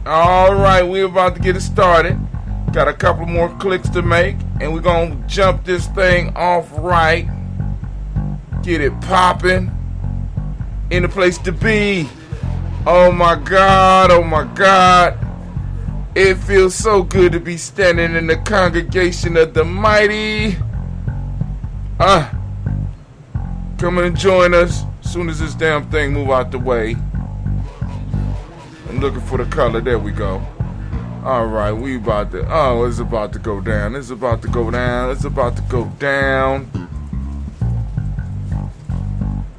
All right, we're about to get it started. Got a couple more clicks to make, and we're gonna jump this thing off right. Get it popping. In the place to be. Oh my God, oh my God. It feels so good to be standing in the congregation of the mighty. Come and join us as soon as this damn thing move out the way. I'm looking for the color. There we go. All right, we about to. Oh, it's about to go down. It's about to go down. It's about to go down.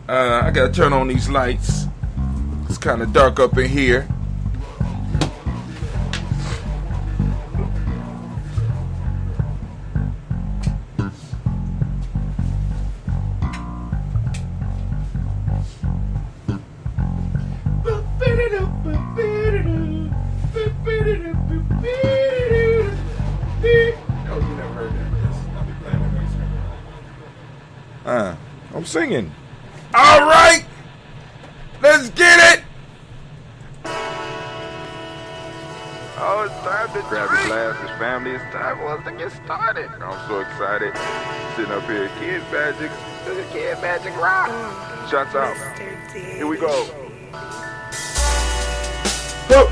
I gotta turn on these lights. It's kind of dark up in here. I'm singing. All right, let's get it. Oh, it's time to grab your glasses, family. It's time for us to get started. I'm so excited. Sitting up here, Kid Magic. This is Kid Magic Rock. Shots out. Here we go. Hup,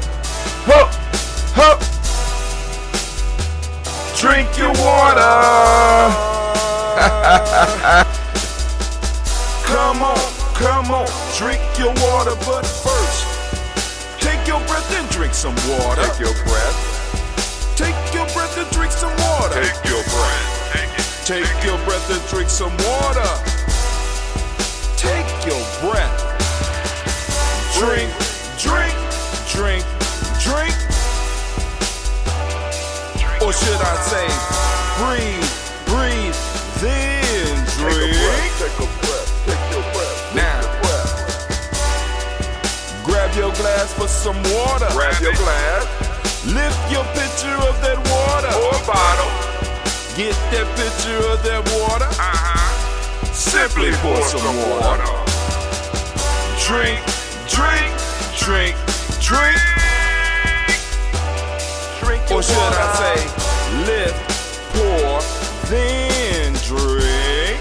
hup, hup. Drink your water. Come on, drink your water, but first, take your breath and drink some water. Take your breath. Take your breath and drink some water. Take your breath. Take your breath and drink some water. Take your breath. Drink, drink, drink, drink. Or should I say, breathe, breathe, then drink. Take a breath. Take your breath. Now, grab your glass for some water. Grab your glass. Lift your pitcher of that water. Or bottle. Get that pitcher of that water. Simply pour some water. Drink, drink, drink, drink. Or should I say, lift, pour, then drink.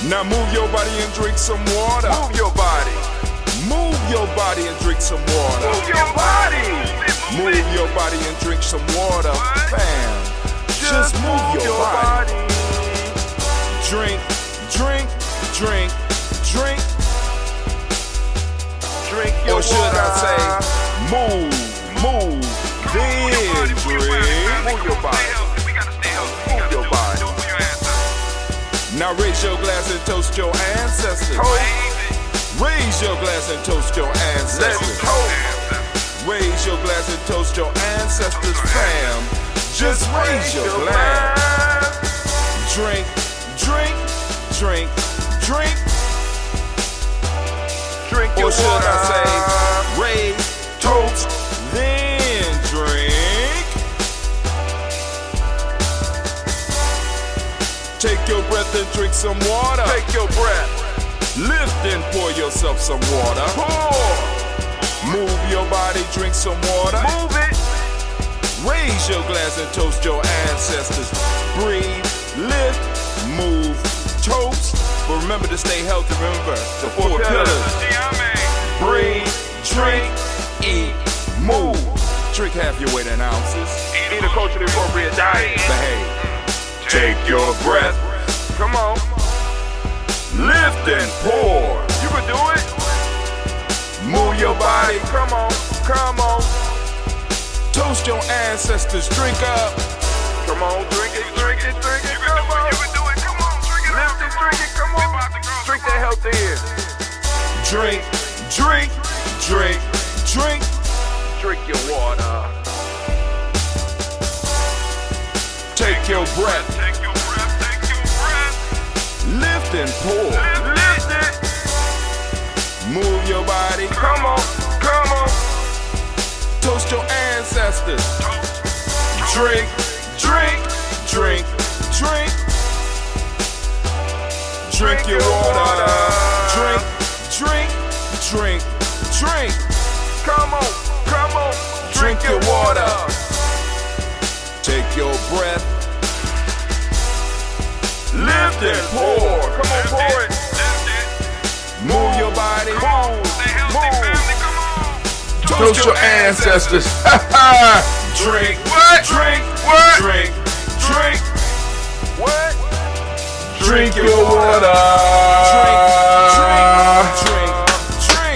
Now move your body and drink some water. Move your body. Move your body and drink some water. Move your body. Move your body and drink some water. Bam. Just move your body. Drink, drink, drink, drink. Drink your Or should water. I say, move, then drink. Move your body. Move your body. Now raise your glass and toast your ancestors. Raise your glass and toast your Let's ancestors. toast. Raise your glass and toast your ancestors, fam. Just raise your glass. Drink, drink, drink, drink. Drink your Or should water. I say, raise, toast, then drink. Take your breath and drink some water. Take your breath. Lift and pour yourself some water. Pour. Move your body, drink some water. Move it. Raise your glass and toast your ancestors. Breathe, lift, move, toast. But remember to stay healthy. Remember the four pillars. Breathe, drink, eat, move. Drink half your weight in ounces. Eat a culturally appropriate diet. Behave. Take your breath. Come on. Lift and pour. You can do it. Move your body. Come on. Come on. Toast your ancestors. Drink up. Come on. Drink it. Drink it. Drink it. Come on. You can do it. Come on. Drink it. Lift it. Drink it. Come on. Drink that health in. Drink, drink, drink, drink. Drink your water. Take your breath. Take your breath. Take your breath. Lift and pour. Lift it. Move your body. Come on. Come on. Toast your ancestors. Drink, drink, drink, drink. Drink your water. Drink, drink, drink, drink. Come on. Come on. Drink your water. Take your breath. Lift and pour. Come on. Pour it. Move your body. Move. Stay healthy, Move. family. Come on. Toast your ancestors. Drink. What? Drink. What? Drink. Drink. What? Drink your water. Drink.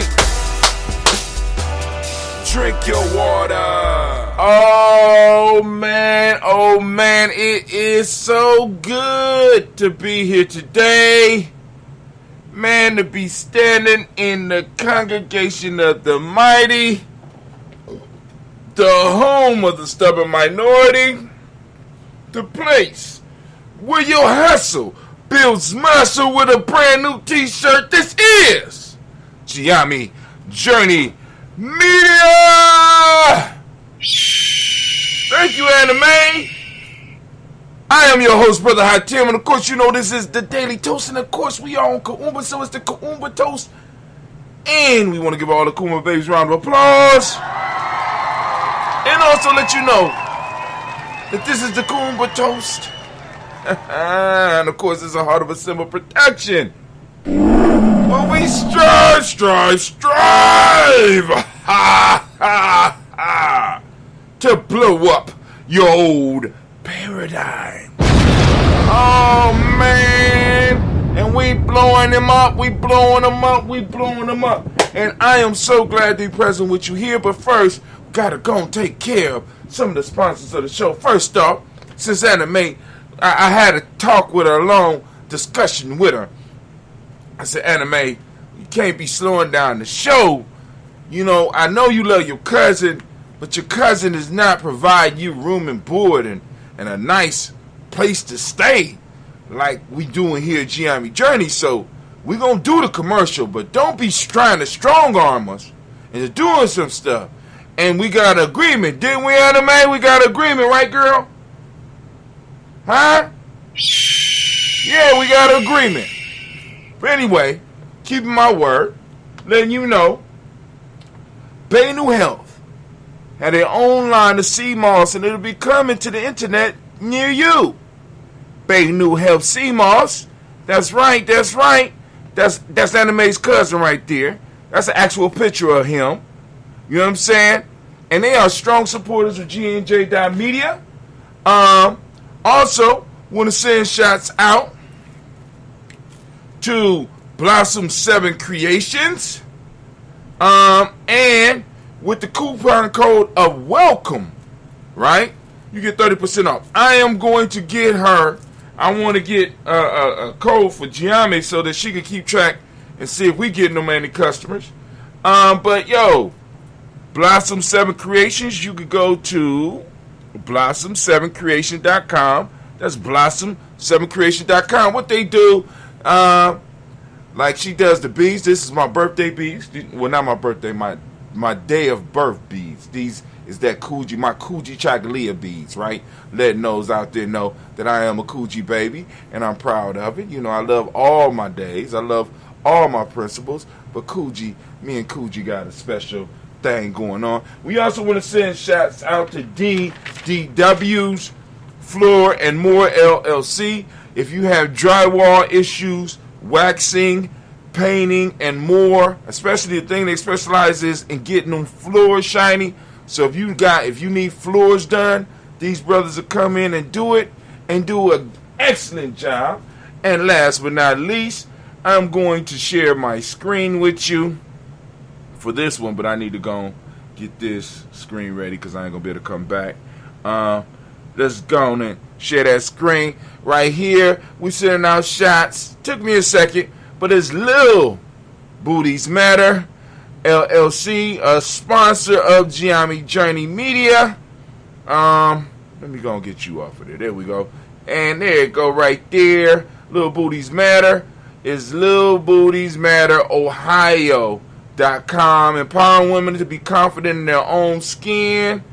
Drink your water. Oh man, it is so good to be here today. Man, to be standing in the congregation of the mighty, the home of the stubborn minority, the place where your hustle builds muscle with a brand new t-shirt. This is Gye-Nyame Journey Media. Thank you, Anime. I am your host, Brother Hatim, and of course you know this is the Daily Toast, and of course we are on Kummba, so it's the Kummba Toast. And we want to give all the Kummba babies a round of applause. And also let you know that this is the Kummba Toast. And of course it's a heart of a symbol protection. But we strive ha ha ha to blow up your old paradigm. Oh man, and we blowing them up, we blowing them up, we blowing them up. And I am so glad to be present with you here. But first, we gotta go and take care of some of the sponsors of the show. First off, since Anime, I had a talk with her, a long discussion with her. I said, Anime, you can't be slowing down the show. You know, I know you love your cousin, but your cousin does not provide you room and board and a nice place to stay like we doing here at Gye-Nyame Journey. So we're going to do the commercial, but don't be trying to strong arm us into doing some stuff. And we got an agreement, didn't we, Anime? We got an agreement, right, girl? Huh? Yeah, we got an agreement. But anyway, keeping my word, letting you know, Bay New Health had their own line of sea moss, and it'll be coming to the internet near you. Bay New Health sea moss. That's right. That's Anime's cousin right there. That's an actual picture of him. You know what I'm saying? And they are strong supporters of GNJ.media. Also, want to send shots out to Blossom 7 Creations. And with the coupon code of welcome, right? You get 30% off. I am going to get her. I want to get a code for Gye-Nyame so that she can keep track and see if we get no many customers. But yo, Blossom 7 Creations, you could go to blossom7creation.com. That's blossom7creation.com. What they do, like she does the beads. This is my birthday beads. Well, not my birthday, my day of birth beads. These is that Coogi, my Coogi Chagalia beads, right? Letting those out there know that I am a Coogi baby, and I'm proud of it. You know, I love all my days. I love all my principles. But Coogi, me and Coogi got a special thing going on. We also want to send shots out to DW's Floor and More LLC. If you have drywall issues, waxing, painting, and more, especially the thing they specialize is in getting them floors shiny. So if you need floors done, these brothers will come in and do it and do an excellent job. And last but not least, I'm going to share my screen with you for this one, but I need to go get this screen ready because I ain't gonna be able to come back. Let's go and share that screen right here. We sending out shots. Took me a second, but it's Lil Booties Matter LLC, a sponsor of Gye-Nyame Journey Media. Let me go and get you off of there. There we go. And there it go right there. Lil Booties Matter is Lil Booties Matter Ohio.com, empowering women to be confident in their own skin.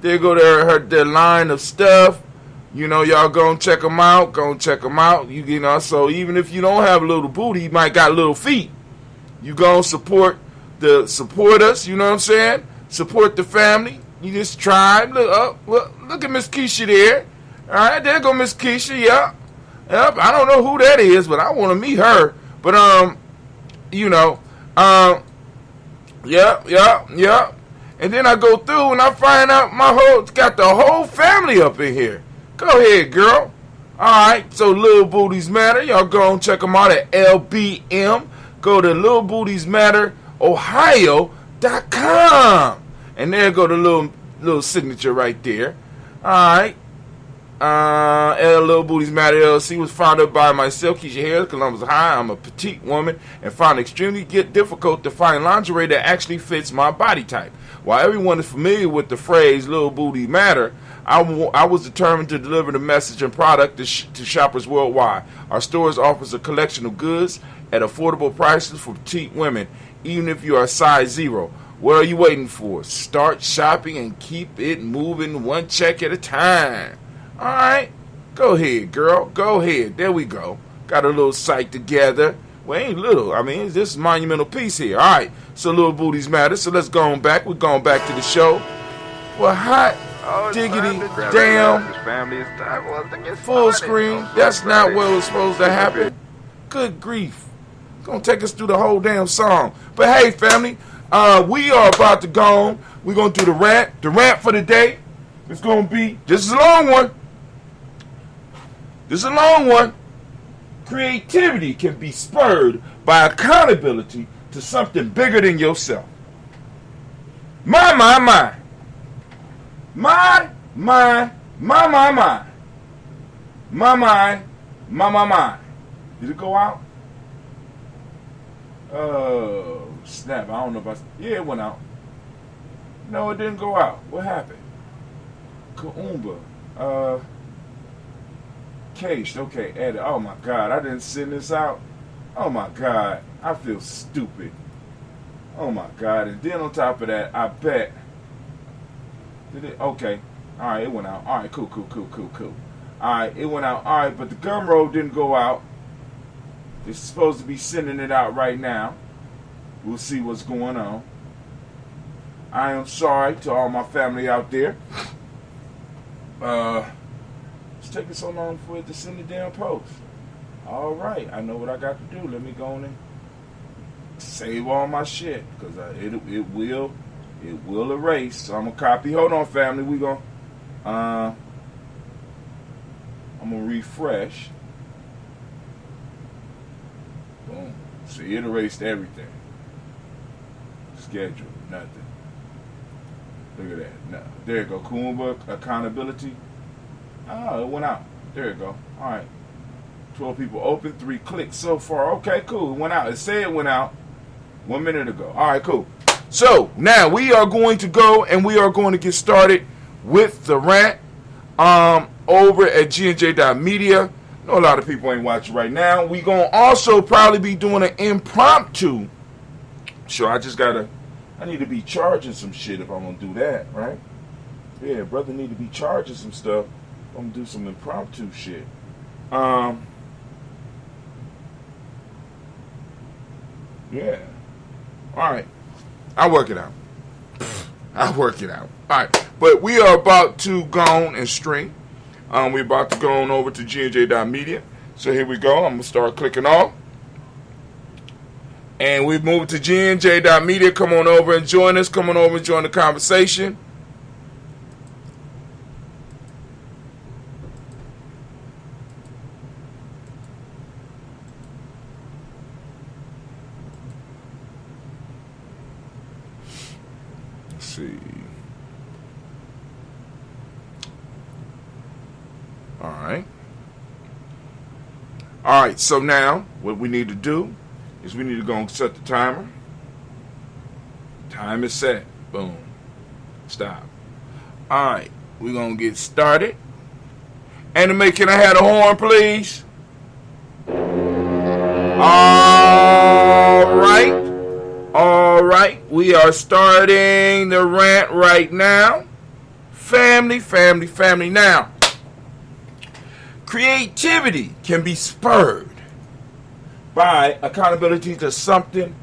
There go their line of stuff. You know, y'all go and check them out. Go and check them out. You know, so even if you don't have a little booty, you might got little feet. You go and support us. You know what I'm saying? Support the family. You just try. Look at Miss Keisha there. All right, there go Miss Keisha. Yep. I don't know who that is, but I want to meet her. But you know, yep. And then I go through and I find out got the whole family up in here. Go ahead, girl. All right, so Lil Booties Matter. Y'all go and check them out at LBM. Go to Lil Booties Matter Ohio.com. And there go the little signature right there. All right. Lil Booties Matter LLC was founded by myself, Keisha Harris, Columbus High. I'm a petite woman and found it extremely difficult to find lingerie that actually fits my body type. While everyone is familiar with the phrase Lil Booty Matter, I was determined to deliver the message and product to shoppers worldwide. Our stores offers a collection of goods at affordable prices for petite women, even if you are size 0. What are you waiting for? Start shopping and keep it moving one check at a time. All right, go ahead, girl. Go ahead. There we go. Got a little site together. Well, ain't little. I mean, this is a monumental piece here. All right, so Lil Booties Matter. So let's go on back. We're going back to the show. Well, hot diggity damn full screen. That's not what was supposed to happen. Good grief. It's going to take us through the whole damn song. But hey, family, we are about to go on. We're going to do the rant. The rant for the day is going to be, this is a long one. This is a long one. Creativity can be spurred by accountability to something bigger than yourself. My. Did it go out? Oh, snap. I don't know if yeah, it went out. No, it didn't go out. What happened? Kummba. Caged. Okay, edit. Oh my God, I didn't send this out. Oh my God, I feel stupid. Oh my God, and then on top of that, I bet. Did it? Okay. All right, it went out. All right, cool. All right, it went out. All right, but the gum roll didn't go out. It's supposed to be sending it out right now. We'll see what's going on. I am sorry to all my family out there. It's taking so long for it to send the damn post. All right, I know what I got to do. Let me go on and save all my shit, because it will erase. So I'm gonna copy. Hold on, family. I'm gonna refresh. Boom. See, it erased everything. Schedule, nothing. Look at that. No, there you go. Kummba accountability. Oh, it went out. There you go. All right. 12 people open, 3 clicks so far. Okay, cool. It went out. It said it went out 1 minute ago. All right, cool. So now we are going to go and we are going to get started with the rant over at Gye-Nyame. I know a lot of people ain't watching right now. We gonna also probably be doing an impromptu show. I need to be charging some shit if I'm gonna do that, right? Yeah, brother need to be charging some stuff. I'm gonna do some impromptu shit. Yeah. Alright. I'll work it out. Alright. But we are about to go on and stream. We're about to go on over to Gye-Nyame. So here we go. I'm going to start clicking off. And we've moved to Gye-Nyame. Come on over and join us. Come on over and join the conversation. Let's see. All right, so now what we need to do is we need to go and set the timer. Time is set. Boom. Stop. All right, we're going to get started. Anime, can I have a horn, please? All right. We are starting the rant right now. Family. Now, creativity can be spurred by accountability to something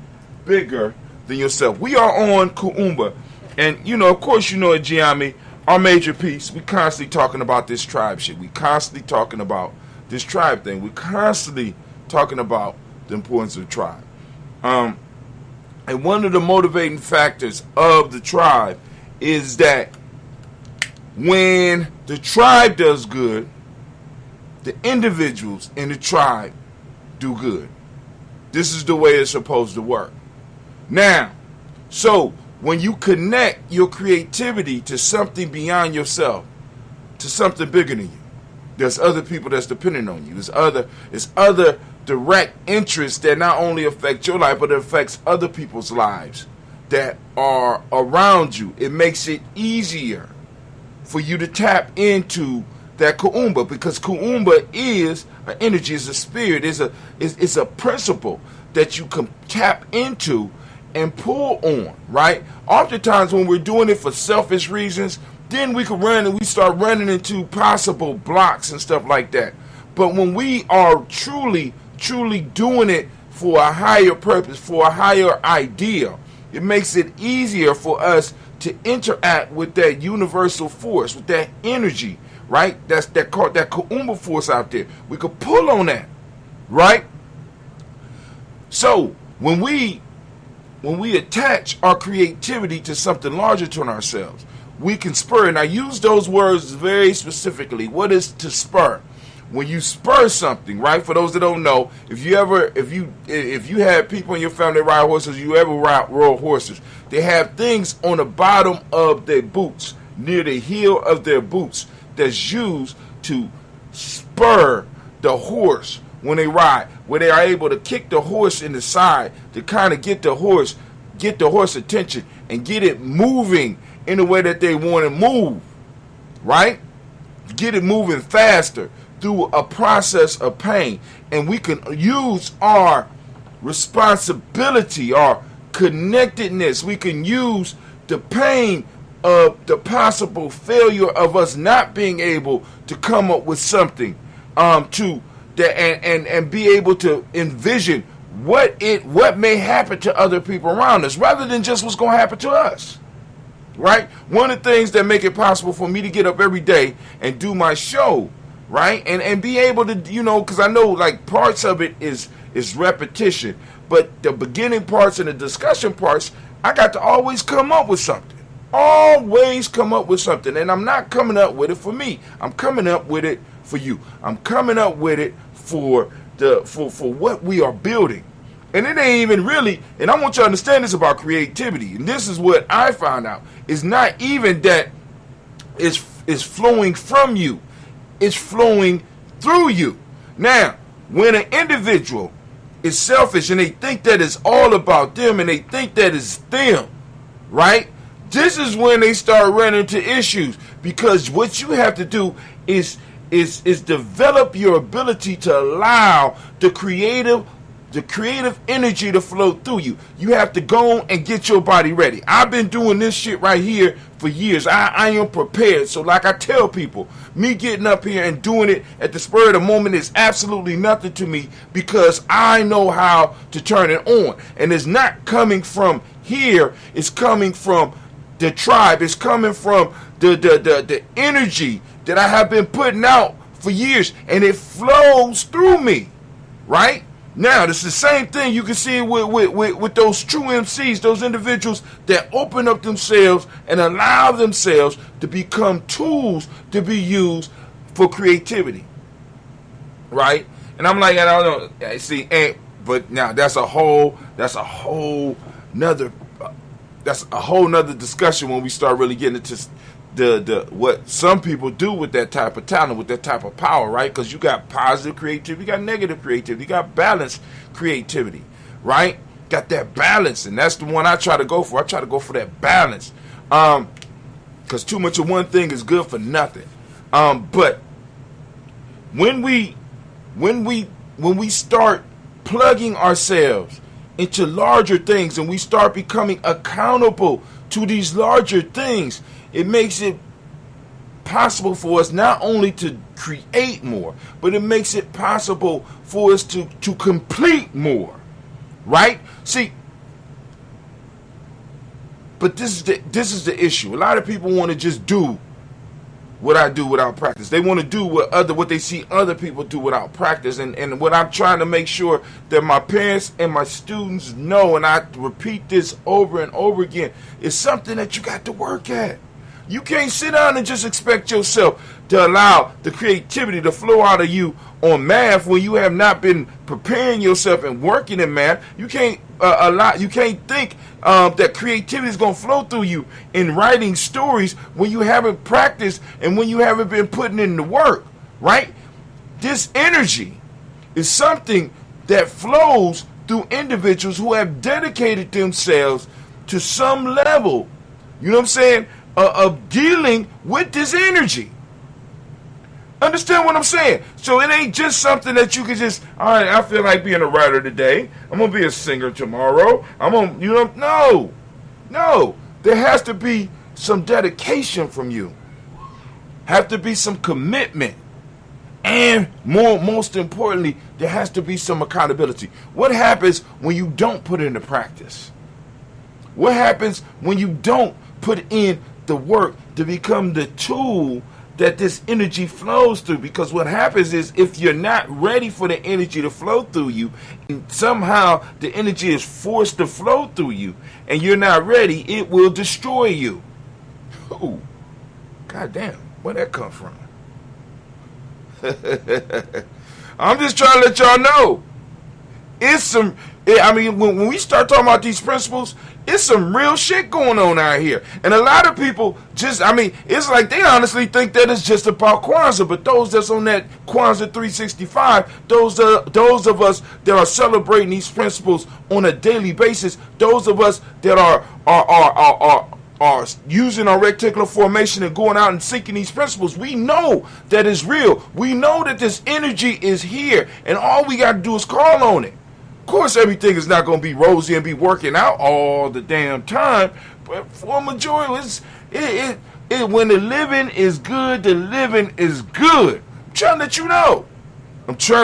bigger than yourself. We are on kummba, and of course, at Gye-Nyame, our major piece, we constantly talking about this tribe shit. We constantly talking about this tribe thing. We constantly talking about the importance of the tribe. And one of the motivating factors of the tribe is that when the tribe does good, the individuals in the tribe do good. This is the way it's supposed to work. Now, so when you connect your creativity to something beyond yourself, to something bigger than you, there's other people that's depending on you. There's other direct interests that not only affect your life, but it affects other people's lives that are around you. It makes it easier for you to tap into that kummba, because kummba is an energy, is a spirit, is a principle that you can tap into and pull on, right? Oftentimes when we're doing it for selfish reasons, then we can we start running into possible blocks and stuff like that. But when we are truly doing it for a higher purpose, for a higher idea, it makes it easier for us to interact with that universal force, with that energy, right? That's that kummba force out there. We could pull on that, right? So when we attach our creativity to something larger than ourselves, we can spur. And I use those words very specifically. What is to spur? When you spur something, right? For those that don't know, if you have people in your family that ride horses, you ever rode horses, they have things on the bottom of their boots, near the heel of their boots, that's used to spur the horse when they ride, where they are able to kick the horse in the side to kind of get the horse attention and get it moving in the way that they want to move, right? Get it moving faster through a process of pain. And we can use our responsibility, our connectedness. We can use the pain of the possible failure of us not being able to come up with something and be able to envision what may happen to other people around us rather than just what's going to happen to us. Right? One of the things that make it possible for me to get up every day and do my show, right? And be able to, because I know like parts of it is repetition, but the beginning parts and the discussion parts, I got to always come up with something. Always come up with something. And I'm not coming up with it for me. I'm coming up with it for you. I'm coming up with it for what we are building. And it ain't even really, and I want you to understand this about creativity. And this is what I found out. It's not even that it's flowing from you. It's flowing through you. Now, when an individual is selfish and they think that it's all about them and they think that it's them, right? This is when they start running into issues, because what you have to do is develop your ability to allow the creative energy to flow through you. You have to go and get your body ready. I've been doing this shit right here for years. I am prepared. So like I tell people, me getting up here and doing it at the spur of the moment is absolutely nothing to me, because I know how to turn it on. And it's not coming from here. It's coming from the tribe. It's coming from the energy that I have been putting out for years, and it flows through me, right? Now, it's the same thing you can see with those true MCs, those individuals that open up themselves and allow themselves to become tools to be used for creativity, right? And I'm like, I don't know, see, but now that's a whole nother discussion when we start really getting into the what some people do with that type of talent, with that type of power, right? Because you got positive creativity, you got negative creativity, you got balanced creativity, right? Got that balance, and that's the one I try to go for. I try to go for that balance, because too much of one thing is good for nothing. But when we start plugging ourselves into larger things and we start becoming accountable to these larger things, it makes it possible for us not only to create more, but it makes it possible for us to complete more, right? See, but this is the issue. A lot of people want to just do what I do without practice. They want to do what they see other people do without practice. And what I'm trying to make sure that my parents and my students know, and I repeat this over and over again, is something that you got to work at. You can't sit down and just expect yourself to allow the creativity to flow out of you on math when you have not been preparing yourself and working in math. You can't you can't think that creativity is going to flow through you in writing stories when you haven't practiced and when you haven't been putting in the work, right? This energy is something that flows through individuals who have dedicated themselves to some level, you know what I'm saying, of dealing with this energy. Understand what I'm saying? So it ain't just something that you can just, all right, I feel like being a writer today. I'm going to be a singer tomorrow. No. There has to be some dedication from you. Have to be some commitment. And most importantly, there has to be some accountability. What happens when you don't put it into practice? What happens when you don't put in the work to become the tool that this energy flows through? Because what happens is, if you're not ready for the energy to flow through you, and somehow the energy is forced to flow through you, and you're not ready, it will destroy you. Ooh, goddamn, where'd that come from? I'm just trying to let y'all know. When we start talking about these principles, it's some real shit going on out here. And a lot of people it's like they honestly think that it's just about Kwanzaa. But those that's on that Kwanzaa 365, those of us that are celebrating these principles on a daily basis, those of us that are using our reticular formation and going out and seeking these principles, we know that it's real. We know that this energy is here, and all we got to do is call on it. Of course, everything is not going to be rosy and be working out all the damn time, but for a majority, when the living is good, the living is good. I'm trying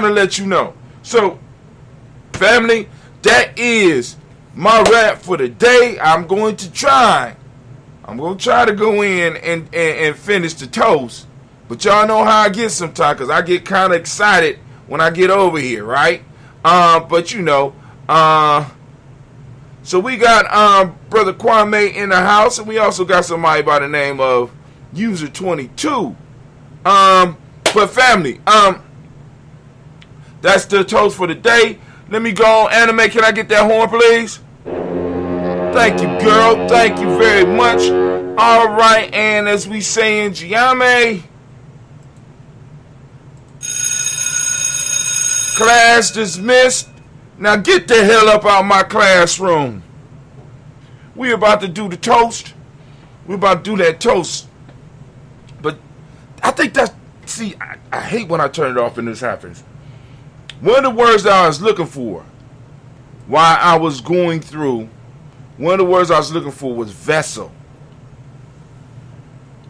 to let you know. So, family, that is my rap for the day. I'm going to try to go in and finish the toast. But y'all know how I get sometimes, because I get kind of excited when I get over here, right? But you know, so we got Brother Kwame in the house, and we also got somebody by the name of User 22. But family, that's the toast for the day. Let me go on. Anime, can I get that horn, please? Thank you, girl. Thank you very much. All right, and as we say in Gye-Nyame, class dismissed. Now get the hell up out of my classroom. We about to do the toast. We about to do that toast. But I think that's, see, I hate when I turn it off and this happens. One of the words that I was looking for while I was going through, one of the words I was looking for was vessel.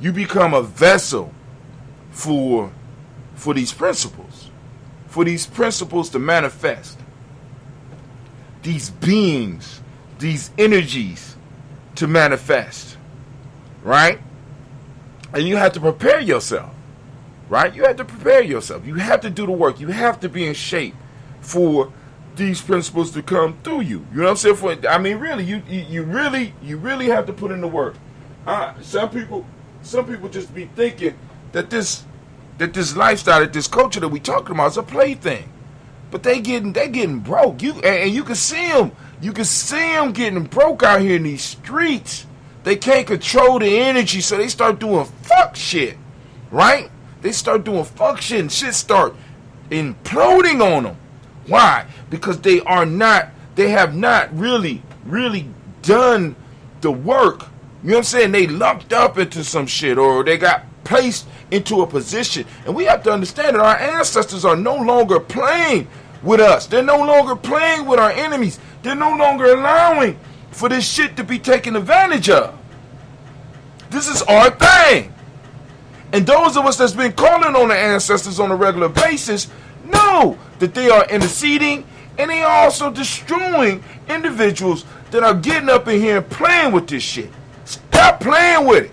You become a vessel for these principles. For these principles to manifest. These beings, these energies to manifest. Right? And you have to prepare yourself. Right? You have to prepare yourself. You have to do the work. You have to be in shape for these principles to come through you. You know what I'm saying? I mean, really, you really have to put in the work. Some people just be thinking that this lifestyle, that this culture that we talking about is a plaything. But they getting broke. You can see them. You can see them getting broke out here in these streets. They can't control the energy, so they start doing fuck shit. Right? They start doing fuck shit, and shit start imploding on them. Why? Because they have not really done the work. You know what I'm saying? They lumped up into some shit, or they got placed into a position. And we have to understand that our ancestors are no longer playing with us. They're no longer playing with our enemies. They're no longer allowing for this shit to be taken advantage of. This is our thing. And those of us that's been calling on the ancestors on a regular basis know that they are interceding, and they are also destroying individuals that are getting up in here and playing with this shit. Stop playing with it.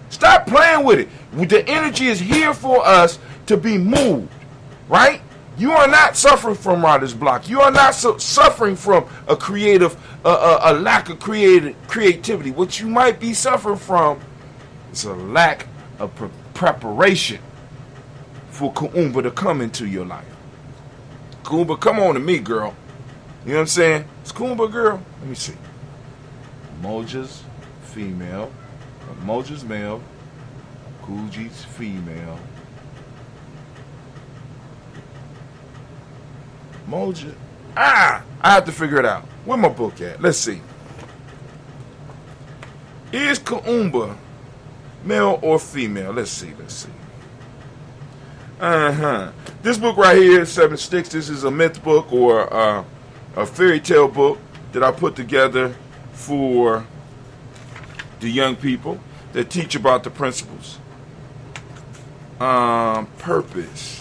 Stop playing with it. The energy is here for us to be moved, right? You are not suffering from writer's block. You are not suffering from a a lack of creativity. What you might be suffering from is a lack of preparation for kummba to come into your life. Kummba, come on to me, girl. You know what I'm saying? It's kummba, girl. Let me see. Moja's female. Moja's male. Kuji's female. Moja. I have to figure it out. Where my book at? Let's see. Is kummba male or female? Let's see. This book right here, 7 Sticks, this is a myth book or a fairy tale book that I put together for the young people that teach about the principles. Purpose.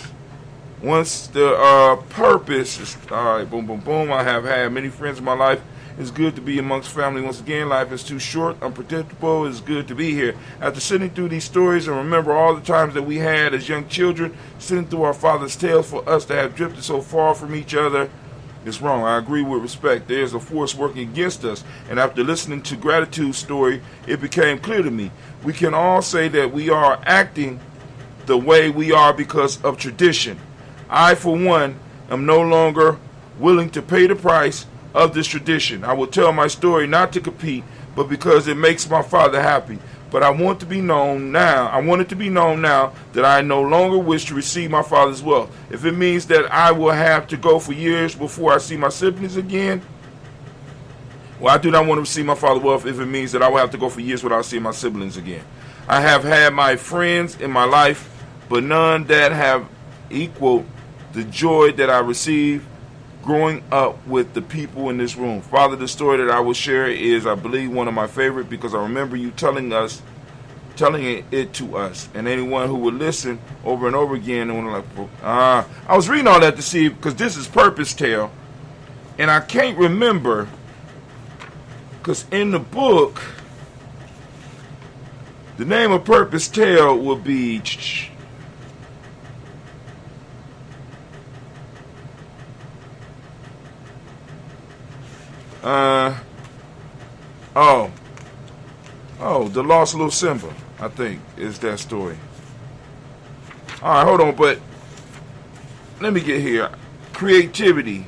Once the purpose is, all right, boom, boom, boom. I have had many friends in my life. It's good to be amongst family. Once again, life is too short, unpredictable. It's good to be here. After sitting through these stories and remember all the times that we had as young children, sitting through our father's tales, for us to have drifted so far from each other, it's wrong. I agree with respect. There's a force working against us. And after listening to Gratitude's story, it became clear to me. We can all say that we are acting the way we are because of tradition. I, for one, am no longer willing to pay the price of this tradition. I will tell my story not to compete, but because it makes my father happy. But I want it to be known now that I no longer wish to receive my father's wealth. If it means that I will have to go for years before I see my siblings again, well, I do not want to receive my father's wealth if it means that I will have to go for years without seeing my siblings again. I have had my friends in my life, but none that have equaled the joy that I received growing up with the people in this room. Father, the story that I will share is, I believe, one of my favorite because I remember you telling it to us. And anyone who would listen over and over again, and like, I was reading all that to see, because this is Purpose Tale. And I can't remember, because in the book, the name of Purpose Tale will be The Lost Little Simba, I think, is that story. Alright, hold on, but let me get here. Creativity.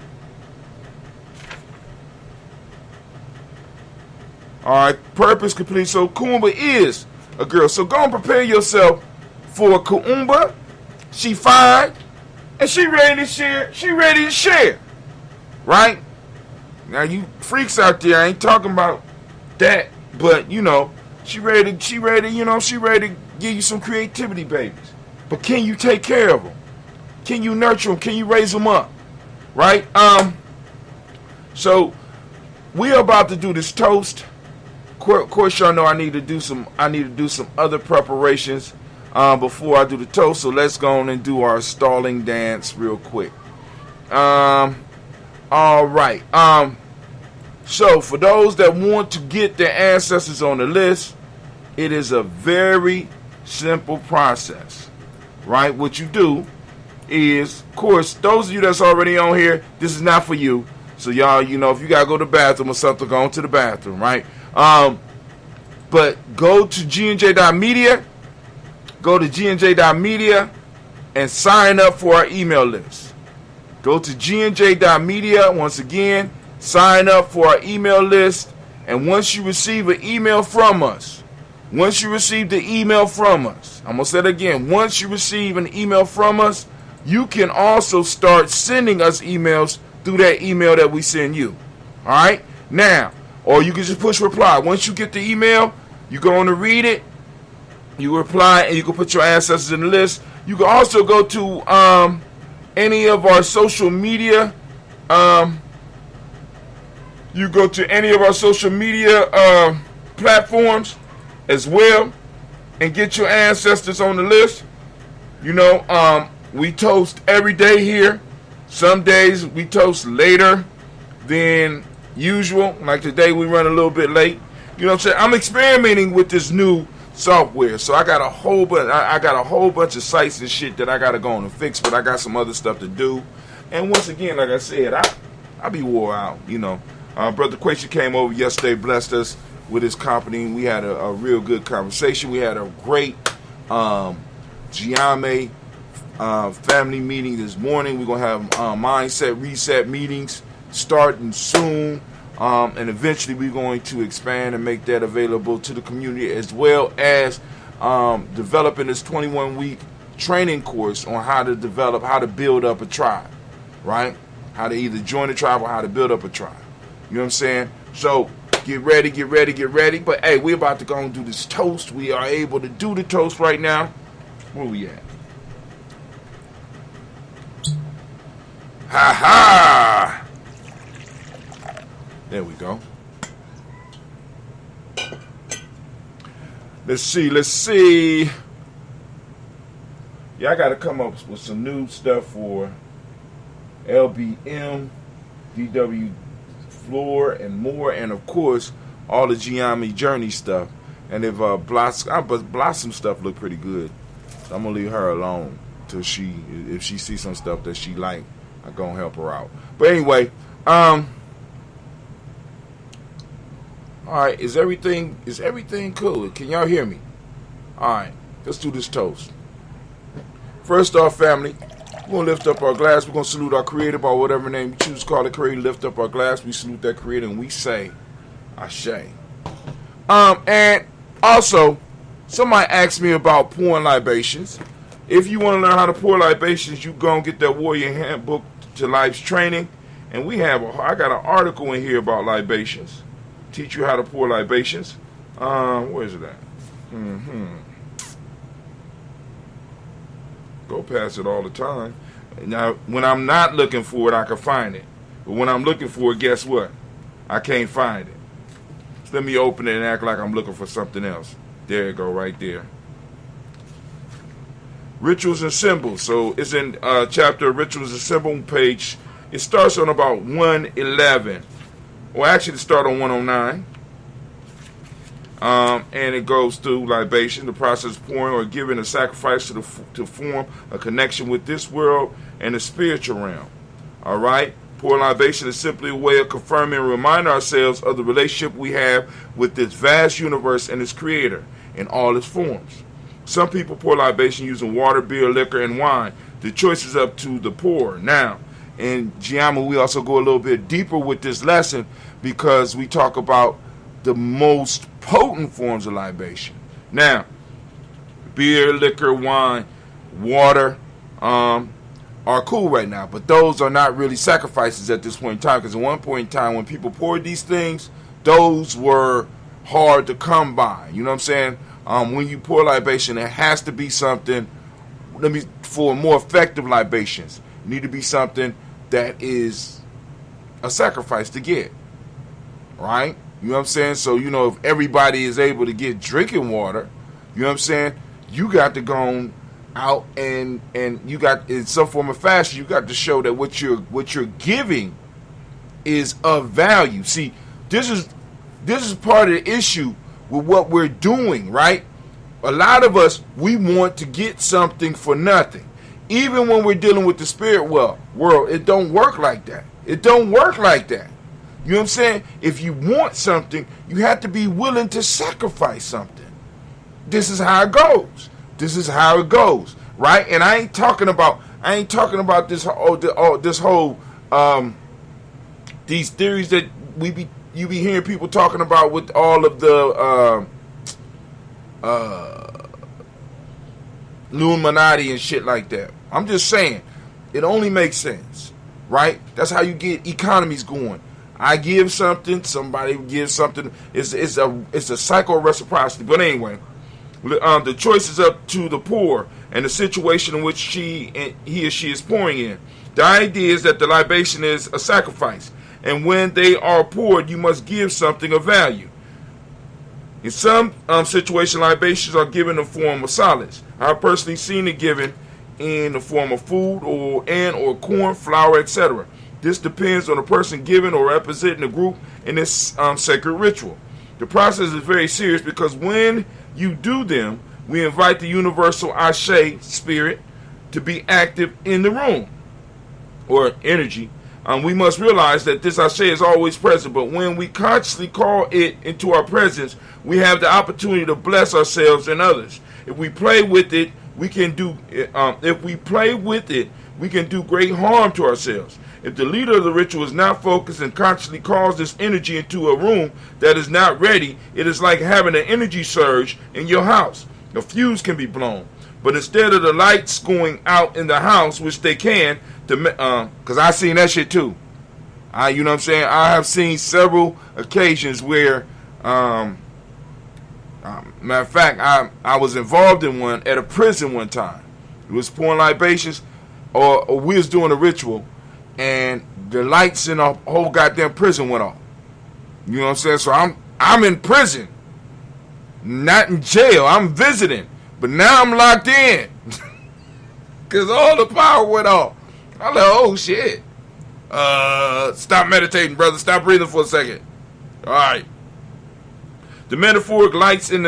Alright, purpose complete. So Kummba is a girl. So go and prepare yourself for Kummba. She fine. And she ready to share. She ready to share. Right? Now you freaks out there, I ain't talking about that. But you know, she ready to give you some creativity babies. But can you take care of them? Can you nurture them? Can you raise them up? Right? So we're about to do this toast. Of course, y'all know I need to do some other preparations before I do the toast. So let's go on and do our stalling dance real quick. All right. So for those that want to get their ancestors on the list, it is a very simple process, right? What you do is, of course, those of you that's already on here, this is not for you. So y'all, you know, if you gotta go to the bathroom or something, go into the bathroom, right? But go to gnj.media, go to gnj.media and sign up for our email list. Go to gnj.media, once again, sign up for our email list, and once you receive an email from us, I'm going to say it again, once you receive an email from us, you can also start sending us emails through that email that we send you. Alright? Now, or you can just push reply. Once you get the email, you go on to read it, you reply, and you can put your ancestors in the list. You can also go to any of our social media. You go to any of our social media platforms as well and get your ancestors on the list. You know, we toast every day here. Some days we toast later than usual. Like today we run a little bit late. You know what I'm saying? I'm experimenting with this new software. So I got a whole bunch of sites and shit that I gotta go on and fix, but I got some other stuff to do. And once again, like I said, I be wore out, you know. Brother Quasia came over yesterday, blessed us with his company. We had a real good conversation. We had a great Gye-Nyame family meeting this morning. We're going to have mindset reset meetings starting soon. And eventually we're going to expand and make that available to the community, as well as developing this 21-week training course on how to build up a tribe, right? How to either join a tribe or how to build up a tribe. You know what I'm saying? So get ready. But hey, we're about to go and do this toast. We are able to do the toast right now. Where we at? Ha ha! There we go. Let's see. Yeah, I got to come up with some new stuff for LBM, DW Floor, and more, and of course all the Gye-Nyame journey stuff. And if Blossom stuff look pretty good, so I'm gonna leave her alone till if she sees some stuff that she like, I'm gonna help her out. But anyway, all right, is everything cool? Can y'all hear me? All right, let's do this toast. First off, family, we're going to lift up our glass. We're going to salute our Creator by whatever name you choose to call it. Creator, lift up our glass. We salute that Creator and we say, Ashe. And also, somebody asked me about pouring libations. If you want to learn how to pour libations, you go and get that Warrior Handbook to Life's Training. And I got an article in here about libations. Teach you how to pour libations. Where is it at? Go past it all the time. Now, when I'm not looking for it, I can find it. But when I'm looking for it, guess what? I can't find it. So let me open it and act like I'm looking for something else. There you go, right there. Rituals and Symbols. So it's in chapter Rituals and Symbols, page It starts on about 111. Well, actually, it starts on 109. And it goes through libation, the process of pouring or giving a sacrifice to form a connection with this world and the spiritual realm. All right? Pouring libation is simply a way of confirming and reminding ourselves of the relationship we have with this vast universe and its creator in all its forms. Some people pour libation using water, beer, liquor, and wine. The choice is up to the pourer. Now, in Gye-Nyame, we also go a little bit deeper with this lesson because we talk about the most potent forms of libation. Now, beer, liquor, wine, water are cool right now, but those are not really sacrifices at this point in time, because at one point in time when people poured these things, those were hard to come by. You know what I'm saying? When you pour libation, it has to be something, for more effective libations, it need to be something that is a sacrifice to get, right? You know what I'm saying? So, you know, if everybody is able to get drinking water, you know what I'm saying, you got to go out and you got, in some form of fashion, you got to show that what you're giving is of value. See, this is part of the issue with what we're doing, right? A lot of us, we want to get something for nothing. Even when we're dealing with the spirit world, it don't work like that. It don't work like that. You know what I'm saying? If you want something, you have to be willing to sacrifice something. This is how it goes. This is how it goes, right? And I ain't talking about this whole these theories that you be hearing people talking about with all of the Illuminati and shit like that. I'm just saying, it only makes sense, right? That's how you get economies going. I give something, somebody gives something. It's a cycle of reciprocity. But anyway, the choice is up to the poor and the situation in which he or she is pouring in. The idea is that the libation is a sacrifice, and when they are poured, you must give something of value. In some situations, libations are given in the form of solids. I've personally seen it given in the form of food or corn, flour, etc. This depends on the person giving or representing the group in this sacred ritual. The process is very serious because when you do them, we invite the universal Ashe spirit to be active in the room, or energy. We must realize that this Ashe is always present, but when we consciously call it into our presence, we have the opportunity to bless ourselves and others. If we play with it, we can do. We can do great harm to ourselves. If the leader of the ritual is not focused and consciously calls this energy into a room that is not ready, it is like having an energy surge in your house. A fuse can be blown, but instead of the lights going out in the house, which they can, because I seen that shit too. You know what I'm saying? I have seen several occasions where, matter of fact, I was involved in one at a prison one time. It was pouring libations, or we was doing a ritual, and the lights in the whole goddamn prison went off. You know what I'm saying? So I'm in prison, not in jail. I'm visiting, but now I'm locked in because all the power went off. I'm like, oh shit. Stop meditating, brother. Stop breathing for a second. All right. The metaphoric lights in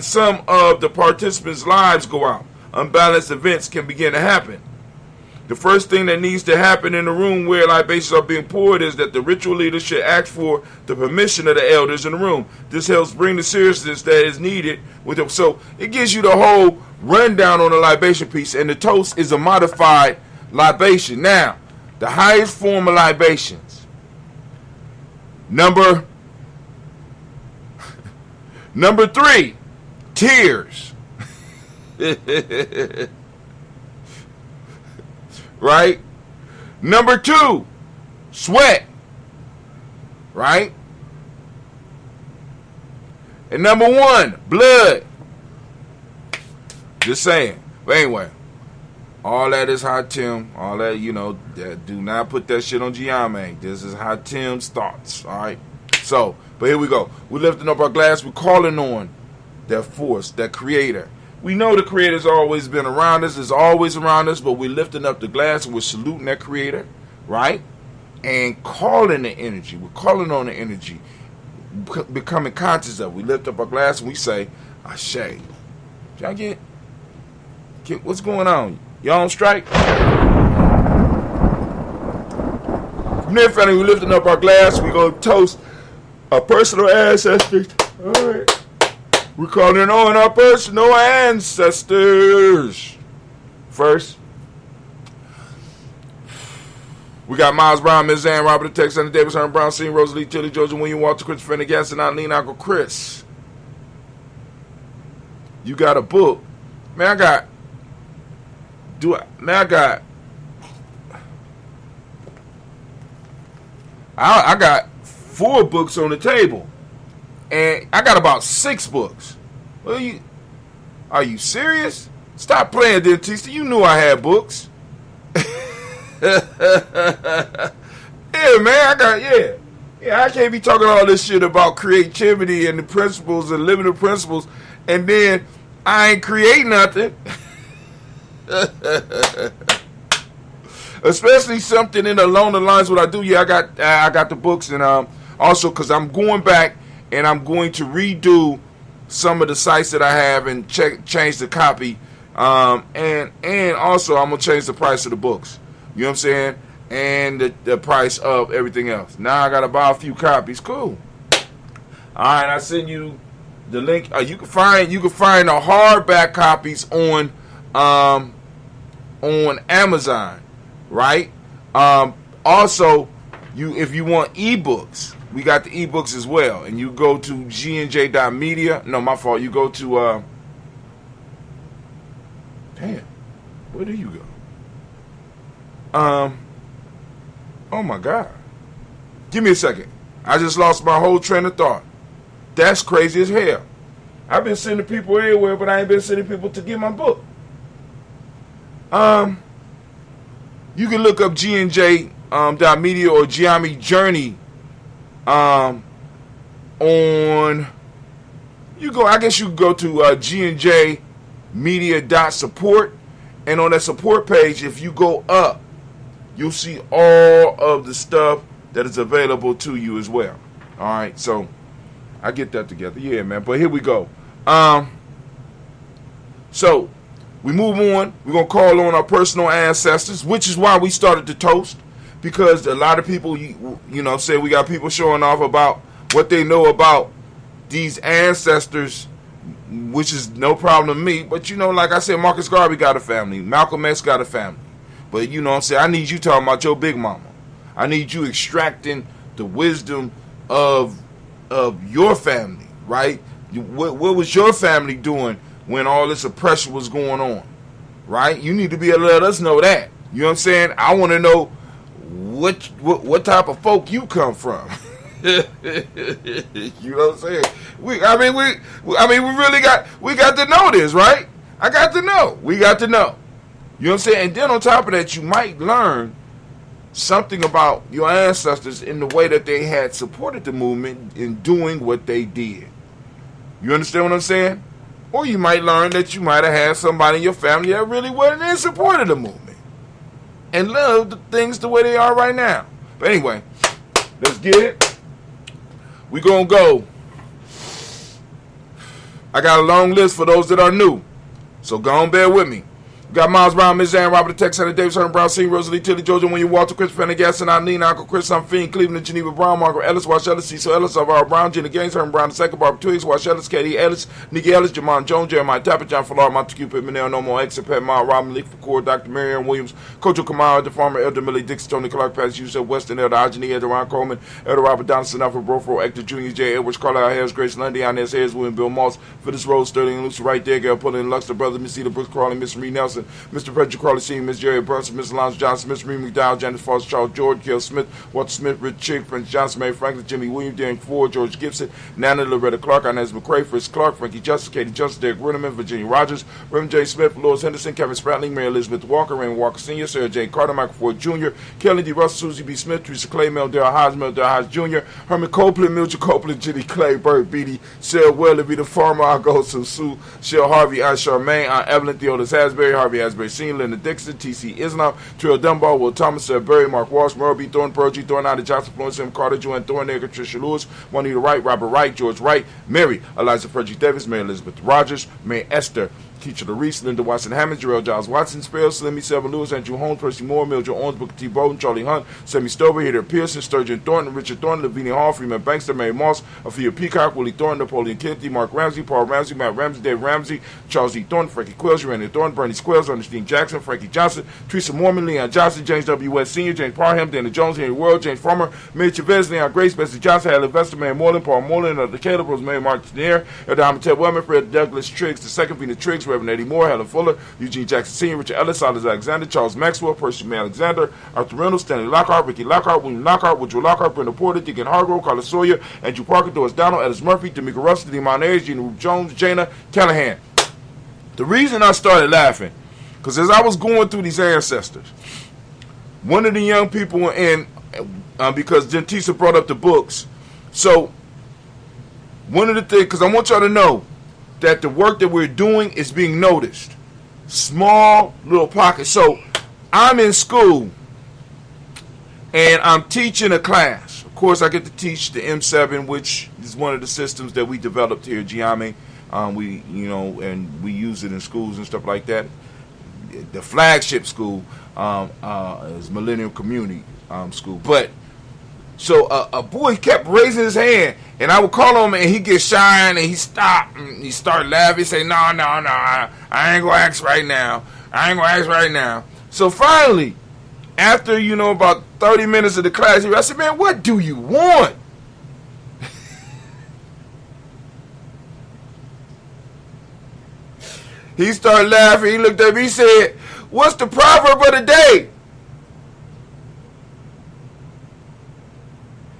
some of the participants' lives go out. Unbalanced events can begin to happen. The first thing that needs to happen in the room where libations are being poured is that the ritual leader should ask for the permission of the elders in the room. This helps bring the seriousness that is needed with them. So it gives you the whole rundown on the libation piece, and the toast is a modified libation. Now, the highest form of libations. Number 3, tears. Right? Number 2, sweat. Right? And number 1, blood. Just saying. But anyway, all that is how Tim, all that, you know, do not put that shit on Gye-Nyame. This is how Tim's thoughts. All right? So, but here we go. We're lifting up our glass. We're calling on that force, that creator. We know the creator's always been around us, is always around us, but we're lifting up the glass and we're saluting that creator, right? And calling the energy. We're calling on the energy, becoming conscious of it. We lift up our glass and we say, Ashe. Y'all get what's going on? Y'all on strike? From there, family, we lifting up our glass. We gonna toast our personal ancestors. All right. We're calling on our personal ancestors. First, we got Miles Brown, Ms. Ann, Robert Tex, Anna Davis, Herman Brown, C. Rosalie, Tilly, Georgia, William, Walter, Christopher, Fanny Gasson, Eileen, Uncle Chris. You got a book. Man, I got 4 books on the table. And I got about 6 books. Well, are you serious? Stop playing, Dentista. You knew I had books. Yeah, man, I can't be talking all this shit about creativity and the principles and living the principles, and then I ain't create nothing. Especially something along the lines of what I do. Yeah, I got the books, and also because I'm going back and I'm going to redo some of the sites that I have and change the copy, and also I'm gonna change the price of the books. You know what I'm saying? And the price of everything else. Now I gotta buy a few copies. Cool. All right, I send you the link. You can find the hardback copies on Amazon, right? Also, if you want ebooks, we got the ebooks as well. And you go to gnj.media. No, my fault. You go to damn, where do you go? Oh my God. Give me a second. I just lost my whole train of thought. That's crazy as hell. I've been sending people everywhere, but I ain't been sending people to get my book. You can look up Gye-Nyame .media or Gye-Nyame Journey on I guess you can go to Gye-Nyame media.support, and on that support page, if you go up, you'll see all of the stuff that is available to you as well. All right, so I get that together. Yeah, man, but here we go. So we move on. We're going to call on our personal ancestors, which is why we started the toast, because a lot of people, you know, say we got people showing off about what they know about these ancestors, which is no problem to me. But, you know, like I said, Marcus Garvey got a family. Malcolm X got a family. But, you know what I'm saying, I need you talking about your big mama. I need you extracting the wisdom of your family, right? What was your family doing when all this oppression was going on, right? You need to be able to let us know that. You know what I'm saying? I want to know what type of folk you come from. You know what I'm saying? We got to know this, right? I got to know. We got to know. You know what I'm saying? And then on top of that, you might learn something about your ancestors in the way that they had supported the movement in doing what they did. You understand what I'm saying? Or you might learn that you might have had somebody in your family that really wasn't in support of the movement and loved the things the way they are right now. But anyway, let's get it. We gonna go. I got a long list for those that are new, so go on, bear with me. We got Miles Brown, Ms. Ann, Robert Tex, Anna Davis, Herman Brown, C. Rosalie, Tilly, Georgia, William, Walter, Chris, Fanny Gasson, Eileen, Uncle Chris, I'm Fiend, Cleveland, Geneva, Brown, Margaret Ellis, Wash Ellis, Cecil Ellis, Alvaro Brown, Jenna Gaines, Herman Brown, II, Barbara Twigs, Wash Ellis, Katie Ellis, Nikki Ellis, Jamon Jones, Jeremiah Tapper, John Fallard, Montague Pittman, No More, Exit, Pat Mile, Robin Leak, Core, Dr. Marion Williams, Kojo Kamara, the Farmer, Elder Millie Dixon, Tony Clark, Pass, Yusef Weston, Elder Ajani, Elder Ron Coleman, Elder Robert Donaldson, Alfred Brofro, Hector Jr., J. Edwards, Carlisle Harris, Grace Lundy, Inez Hayes, William Bill Moss, for this role, Sterling and Lucy right there, Gail Pullen, Luxor, Brother, Miss Eda Brooks Crawley, Miss Marie Nelson, Mr. Frederick Crawley, Sr., Miss Jerry Brunson, Miss Alonzo Johnson, Miss Marie McDowell, Janice Foster, Charles George, Gail Smith, Walter Smith, Rich Chick, Prince Johnson, Mary Franklin, Jimmy Williams, Darren Ford, George Gibson, Nana Loretta Clark, Inez McCrae, Fritz Clark, Frankie Justice, Katie Justice, Derek Rinneman, Virginia Rogers, Reverend J. Smith, Lois Henderson, Kevin Spratling, Mary Elizabeth Walker, Raymond Walker Sr., Sarah Jane Carter, Michael Ford Jr., Kelly D. Russell, Susie B. Smith, Teresa Clay, Mel Darrell Hodge Jr., Herman Copeland, Mildred Copeland, Jenny Clay, Bert Beatty, Sarah Weatherby, the Farmer, I'll go to Sue, Shell Harvey, Aunt Charmaine, Aunt Evelyn, Theodis Hasbury, Harvey Harvey Asbury Sr., Leonard Dixon, T.C. Islam, Trill Dunbar, Will Thomas, Sir Berry, Mark Walsh, Merle B. Thorne, Pearl G. Thorne, Ida Johnson, Florence M. Carter, Joanne Thornegger, Tricia Lewis, Juanita Wright, Robert Wright, George Wright, Mary, Eliza Frederick Davis, Mary Elizabeth Rogers, May Esther, Keisha Reese, Linda Watson Hammond, Jarrell Giles Watson, Spell, Slimmy, Selvin Lewis, Andrew Holmes, Percy Moore, Mildred Owens, Booker T. Bowden, Charlie Hunt, Sammy Stover, Hader Pearson, Sturgeon Thornton, Richard Thornton, Lavinia Hall, Freeman Bankster, Mary Moss, Afia Peacock, Willie Thornton, Napoleon Kennedy, Mark Ramsey, Paul Ramsey, Matt Ramsey, Dave Ramsey, Charles E. Thornton, Frankie Quills, Randy Thornton, Bernie Squills, Ernestine Jackson, Frankie Johnson, Teresa Mormon, Leon Johnson, James W. West Sr., James Parham, Dana Jones, Henry World, James Farmer, Mary Chavez, Leon Grace, Bessie Johnson, Alan Vester, Mary Moreland, Paul Moreland, the Caleb, Rosemary Martinier, Elder Ted Wellman, Fred Douglas Triggs, the second Vina Triggs, Reverend Eddie Moore, Helen Fuller, Eugene Jackson Sr., Richard Ellis, Silas Alexander, Charles Maxwell, Percy May Alexander, Arthur Reynolds, Stanley Lockhart, Ricky Lockhart, William Lockhart, Woodrow Lockhart, Brenda Porter, Deacon Hargrove, Carlos Sawyer, Andrew Parker, Doris Donald, Ellis Murphy, D'Amica Russell, Demon Ayers, Gina Ruth Jones, Jana Callahan. The reason I started laughing, because as I was going through these ancestors, one of the young people were in, because Gentisa brought up the books, so one of the things, because I want y'all to know that the work that we're doing is being noticed. Small little pockets. So I'm in school and I'm teaching a class. Of course, I get to teach the M7, which is one of the systems that we developed here at Gye-Nyame. And we use it in schools and stuff like that. The flagship school is Millennium Community School. But so a boy kept raising his hand, and I would call him, and he get shy, and he stopped, and he started laughing. He say, "No, I ain't gonna ask right now. So finally, after about 30 minutes of the class, I said, "Man, what do you want?" He started laughing. He looked at me. He said, "What's the proverb of the day?"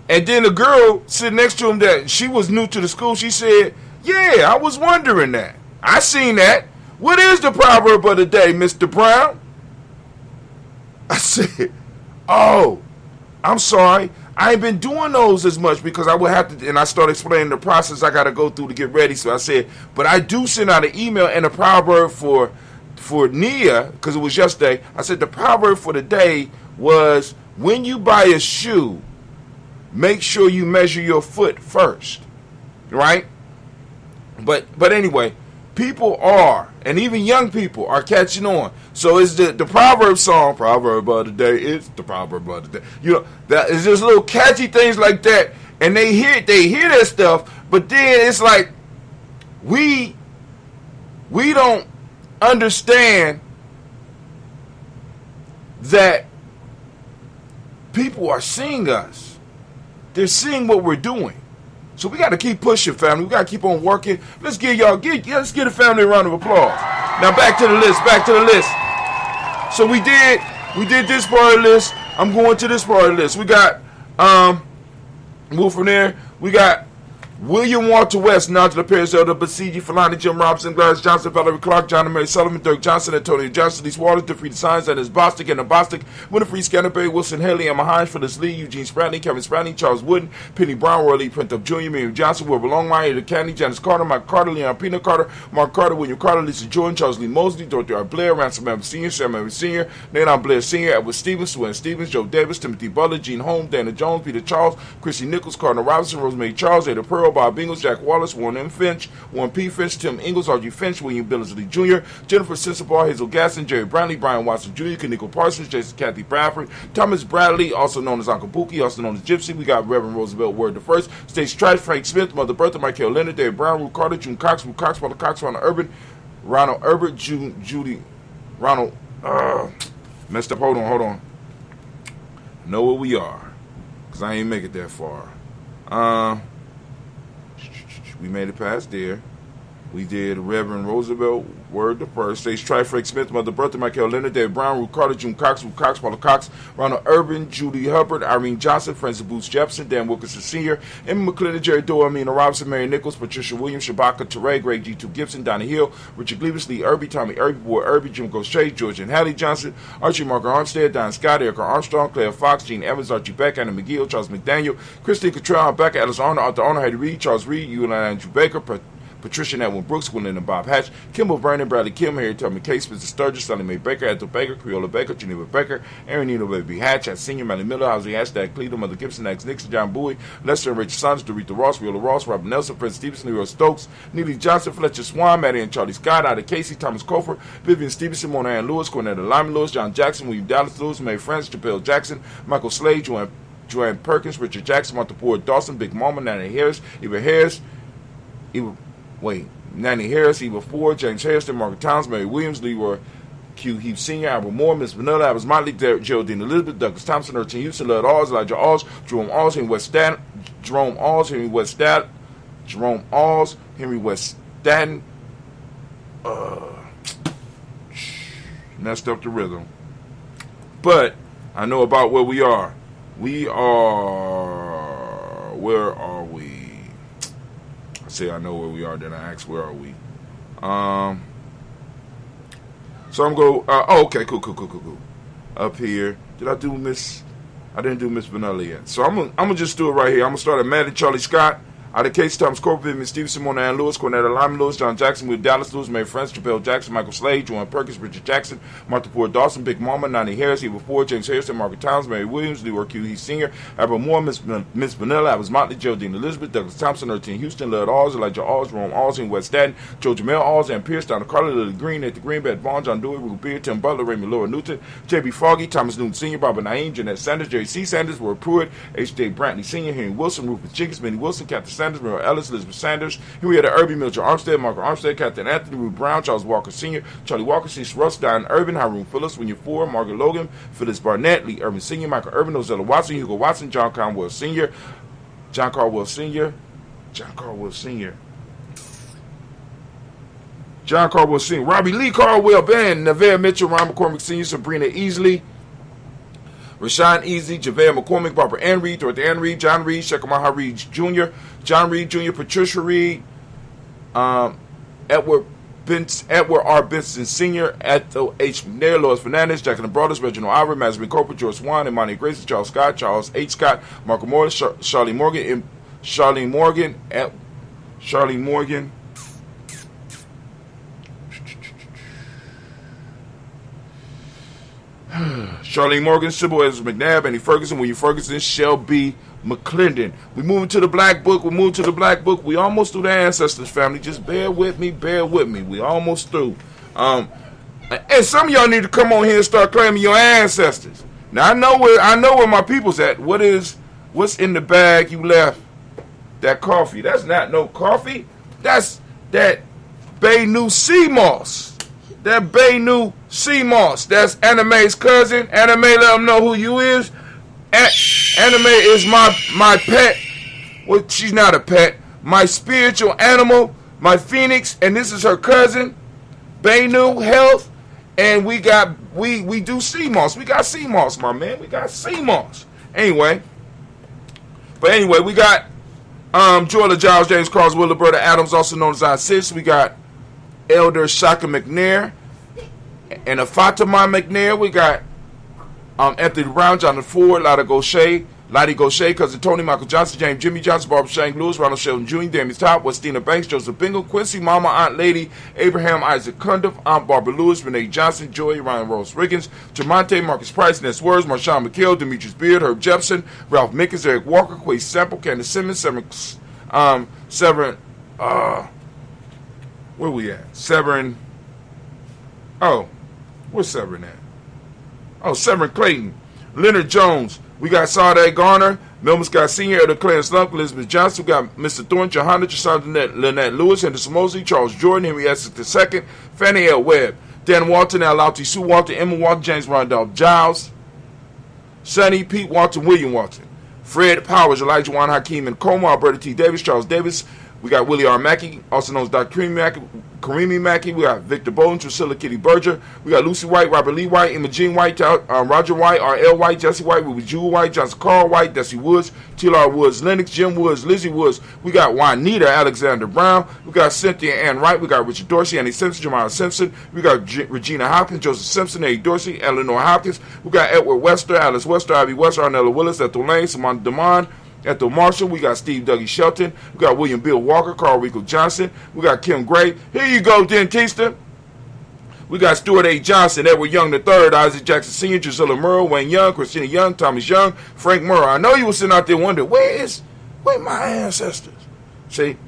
And then the girl sitting next to him, that she was new to the school, she said, "Yeah, I was wondering that. I seen that. What is the proverb of the day, Mr. Brown?" I said, "Oh, I'm sorry. I ain't been doing those as much because I would have to," and I started explaining the process I got to go through to get ready. So I said, "But I do send out an email and a proverb for Nia," because it was yesterday. I said, "The proverb for the day was, when you buy a shoe, make sure you measure your foot first," right? But anyway, people are, and even young people are catching on. So it's the proverb song, proverb of the day. It's the proverb of the day. That is just little catchy things like that, and they hear that stuff. But then it's like we don't understand that people are seeing us. They're seeing what we're doing. So we got to keep pushing, family. We got to keep on working. Let's give the family a round of applause. Now back to the list. So we did this part of the list. I'm going to this part of the list. We got, move from there. We got William Walter West, Nigel Perez, Elder Basiji, Falani, Jim Robinson, Gladys Johnson, Valerie Clark, John and Mary Sullivan, Dirk Johnson, Antonio Johnson, Lise Waters, Defree Signs, and his Bostic and the Bostic, Winifred Scanterbury, Wilson Haley, Emma Hines, Phyllis Lee, Eugene Spratney, Kevin Spratney, Charles Wooden, Penny Brown, Roy Lee, Printup Jr., Miriam Johnson, Wilbur Longmire, Ada Candy, Janice Carter, Mike Carter, Leon Pina Carter, Mark Carter, William Carter, Lisa Jordan, Charles Lee Mosley, Dorothy R. Blair, Ransom Evans Sr., Sam Evans Sr., Nathan Blair Sr., Edward Stevens, Swen Stevens, Joe Davis, Timothy Butler, Gene Holmes, Dana Jones, Peter Charles, Chrissy Nichols, Cardinal Robinson, Rosemary Charles, Ada Pearl, Bob Ingles, Jack Wallace, Warren M. Finch, Warren P. Finch, Tim Ingles, R.G. Finch, William Billingsley Jr., Jennifer Sensabaugh, Hazel Gasson, Jerry Brownlee, Brian Watson Jr., Kaniko Parsons, Jason Kathy Bradford, Thomas Bradley, also known as Uncle Pookie, also known as Gypsy. We got Reverend Roosevelt Word the First, Stace Trice, Frank Smith, Mother Bertha, Michael Leonard, Dave Brown, Ruth Carter, June Cox, Ruth Cox, Ronald Cox, Ronald Urban, Ronald Herbert, Judy, Ronald, messed up, hold on. Know where we are, because I ain't make it that far. We made it past there. We did Reverend Roosevelt Word the First, Stace Trice, Frank Smith, Mother Bertha, Michael Leonard, Dave Brown, Ruth Carter, June Cox, Ruth Cox, Paula Cox, Ronald Urban, Judy Hubbard, Irene Johnson, Francis Booth Jefferson, Dan Wilkinson Sr., Emma McClendon, Jerry Doe, Amina Robinson, Mary Nichols, Patricia Williams, Shabaka Teray, Greg G2 Gibson, Donnie Hill, Richard Gleavis, Lee Irby, Tommy Irby, Boy Irby, Jim Goshay, George and Hallie Johnson, Archie Marker Armstead, Don Scott, Erica Armstrong, Claire Fox, Gene Evans, Archie Beck, Anna McGill, Charles McDaniel, Christine Cottrell, Becca, Alice Arnold, Arthur Arnold, Heidi Reed, Charles Reed, Eula Andrew Baker, Patricia Edwin Brooks, Gwendolyn and Bob Hatch, Kimball Vernon, Bradley Kim, Harry Tubman Case, Mr. Sturgis, Sonny Mae Baker, Ethel Baker, Creola Baker, Geneva Baker, Aaron Nino Baby Hatch, at Senior, Manny Miller, Housing Hashtag Cleveland, Mother Gibson, X Nixon, John Bowie, Lester and Richard Sons, Dorita Ross, Viola Ross, Robert Nelson, Fred Stevenson, Leroy Stokes, Neely Johnson, Fletcher Swan, Maddie and Charlie Scott, Ida Casey, Thomas Cofer, Vivian Stevenson, Mona Ann Lewis, Cornetta Lyman Lewis, John Jackson, William Dallas Lewis, Mae France, Chappelle Jackson, Michael Slade, Joanne Perkins, Richard Jackson, Martha Ford Dawson, Big Mama, Nanny Harris, Nanny Harris, Eva Ford, James Harrison, Margaret Towns, Mary Williams, Leroy Q. Heath Sr., Albert Moore, Miss Vanilla, Albert Motley, Geraldine Elizabeth, Douglas Thompson, Urchin Houston, Lud Alls, Elijah Alls, Jerome Alls, Henry West Staten, messed up the rhythm. But I know about where we are. Where are we? I say I know where we are, then I ask where are we? So I'm going, okay, cool. Up here. Did I do Miss? I didn't do Miss Vanilla yet. So I'm gonna just do it right here. I'm gonna start at Maddie Charlie Scott. Out of Case, Thomas Corbett, Vivian Stevenson, Mona Ann Lewis, Cornetta Lyman Lewis, John Jackson, Will Dallas Lewis, Mae France, Chappelle Jackson, Michael Slade, Joanne Perkins, Richard Jackson, Martha Ford Dawson, Big Mama, Nanny Harris, Eva Ford, James Harrison, Margaret Towns, Mary Williams, Leroy Q. Heath Sr., Albert Moore, Miss Vanilla, Albert Motley, Geraldine Elizabeth, Douglas Thompson, Urchin Houston, Lud Alls, Elijah Alls, Rome Alls, in West Staten, Joe Jamel Alls, and Pierce, Donna Carter, Lily Green, at the Greenbed, Vaughn, John Dewey, Ruth Beard, Tim Butler, Raymond Laura Newton, J.B. Foggy, Thomas Newton Sr., Barbara Naeem, Jeanette Sanders, Jerry C. Sanders, Roy Pruitt, H.J. Brantley Sr., Henry Wilson, Rufus Jenkins, Minnie Wilson, Captain Sanders, Mary Ellis, Elizabeth Sanders, Henrietta Irby, Mildred Armstead, Margaret Armstead, Captain Anthony, Ruth Brown, Charles Walker Sr., Charlie Walker, Cecil Russ, Diane Urban, Haroon Phillips, William Ford, Margaret Logan, Phyllis Barnett, Lee Urban Sr., Michael Urban, Ozella Watson, Hugo Watson, John Caldwell Sr., Robbie Lee Caldwell, Ben, Nevada Mitchell, Ron McCormick Sr., Sabrina Easley, Rashawn Easy, JaVale McCormick, Barbara Ann Reed, Dorothy Ann Reed, John Reed, Shekamaha Reed Jr., John Reed Jr., Patricia Reed, Edward R. Benson Sr., Ethel H. McNair, Lois Fernandez, Jack and the Brothers, Reginald Ivory, Masvin Corporal, George Swan, Imani Grayson, Charles Scott, Charles H. Scott, Marco Morris, Charlie Morgan, Charlene Morgan, Sybil Ezra McNabb, Annie Ferguson, William Ferguson, Shelby McClendon. We moving to the Black Book. We almost through the Ancestors, family. Just bear with me. We almost through. And some of y'all need to come on here and start claiming your ancestors. Now I know where my people's at. What's in the bag you left? That coffee. That's not no coffee. That's that Bay-New sea moss. That Bay-New sea moss. That's Anime's cousin. Anime, let them know who you is. Anime is my pet. Well, she's not a pet. My spiritual animal, my phoenix, and this is her cousin, Bay-New Health. And we do sea moss. We got sea moss, my man. We got sea moss. Anyway, we got Jordan Giles, James Carls, Will Roberta Adams, also known as I-Sis. We got Elder Shaka McNair and a Fatima McNair. We got Anthony Brown, Jonathan Ford, Lottie Gaucher, Cousin Tony, Michael Johnson, James Jimmy Johnson, Barbara Shank Lewis, Ronald Sheldon Jr., Damian Top, Westina Banks, Joseph Bingham, Quincy Mama, Aunt Lady, Abraham Isaac Cundiff, Aunt Barbara Lewis, Renee Johnson, Joy, Ryan Rose Riggins, Tremonte, Marcus Price, Ness Words, Marshawn McHale, Demetrius Beard, Herb Jepson, Ralph Mickens, Eric Walker, Quay Sample, Candace Simmons, Severin, where we at? Severin. Oh, where's Severin at? Oh, Severin Clayton. Leonard Jones. We got Sade Garner, Milman Scott Sr., Elder Clarence Lump, Elizabeth Johnson. We got Mr. Thorne, Johanna, Chandra Lynette Lewis, Henderson Mosley, Charles Jordan, Henry Essex II, Fannie L. Webb, Dan Walton, Al Lauti Sue Walton, Emma Walton, James Rondell Giles, Sonny, Pete Walton, William Walton, Fred Powers, Elijah Juan Hakeem and Como, Alberta T. Davis, Charles Davis. We got Willie R. Mackey, also known as Dr. Karimi Mackey. We got Victor Bowden, Drusilla Kitty Berger. We got Lucy White, Robert Lee White, Emma Jean White, Roger White, R.L. White, Jesse White, Ruby Jewel White, Johnson Carl White, Desi Woods, T.L.R. Woods, Lennox, Jim Woods, Lizzie Woods. We got Juanita Alexander Brown. We got Cynthia Ann Wright. We got Richard Dorsey, Annie Simpson, Jamal Simpson. We got Regina Hopkins, Joseph Simpson, Eddie Dorsey, Eleanor Hopkins. We got Edward Wester, Alice Wester, Ivy Wester, Arnella Willis, Ethel Lane, Simon DeMond, Ethel Marshall. We got Steve Dougie Shelton. We got William Bill Walker, Carl Rico Johnson. We got Kim Gray. Here you go, Dentista. We got Stuart A. Johnson, Edward Young III, Isaac Jackson Sr., Drusilla Murrow, Wayne Young, Christina Young, Thomas Young, Frank Murrow. I know you were sitting out there wondering, where my ancestors? See,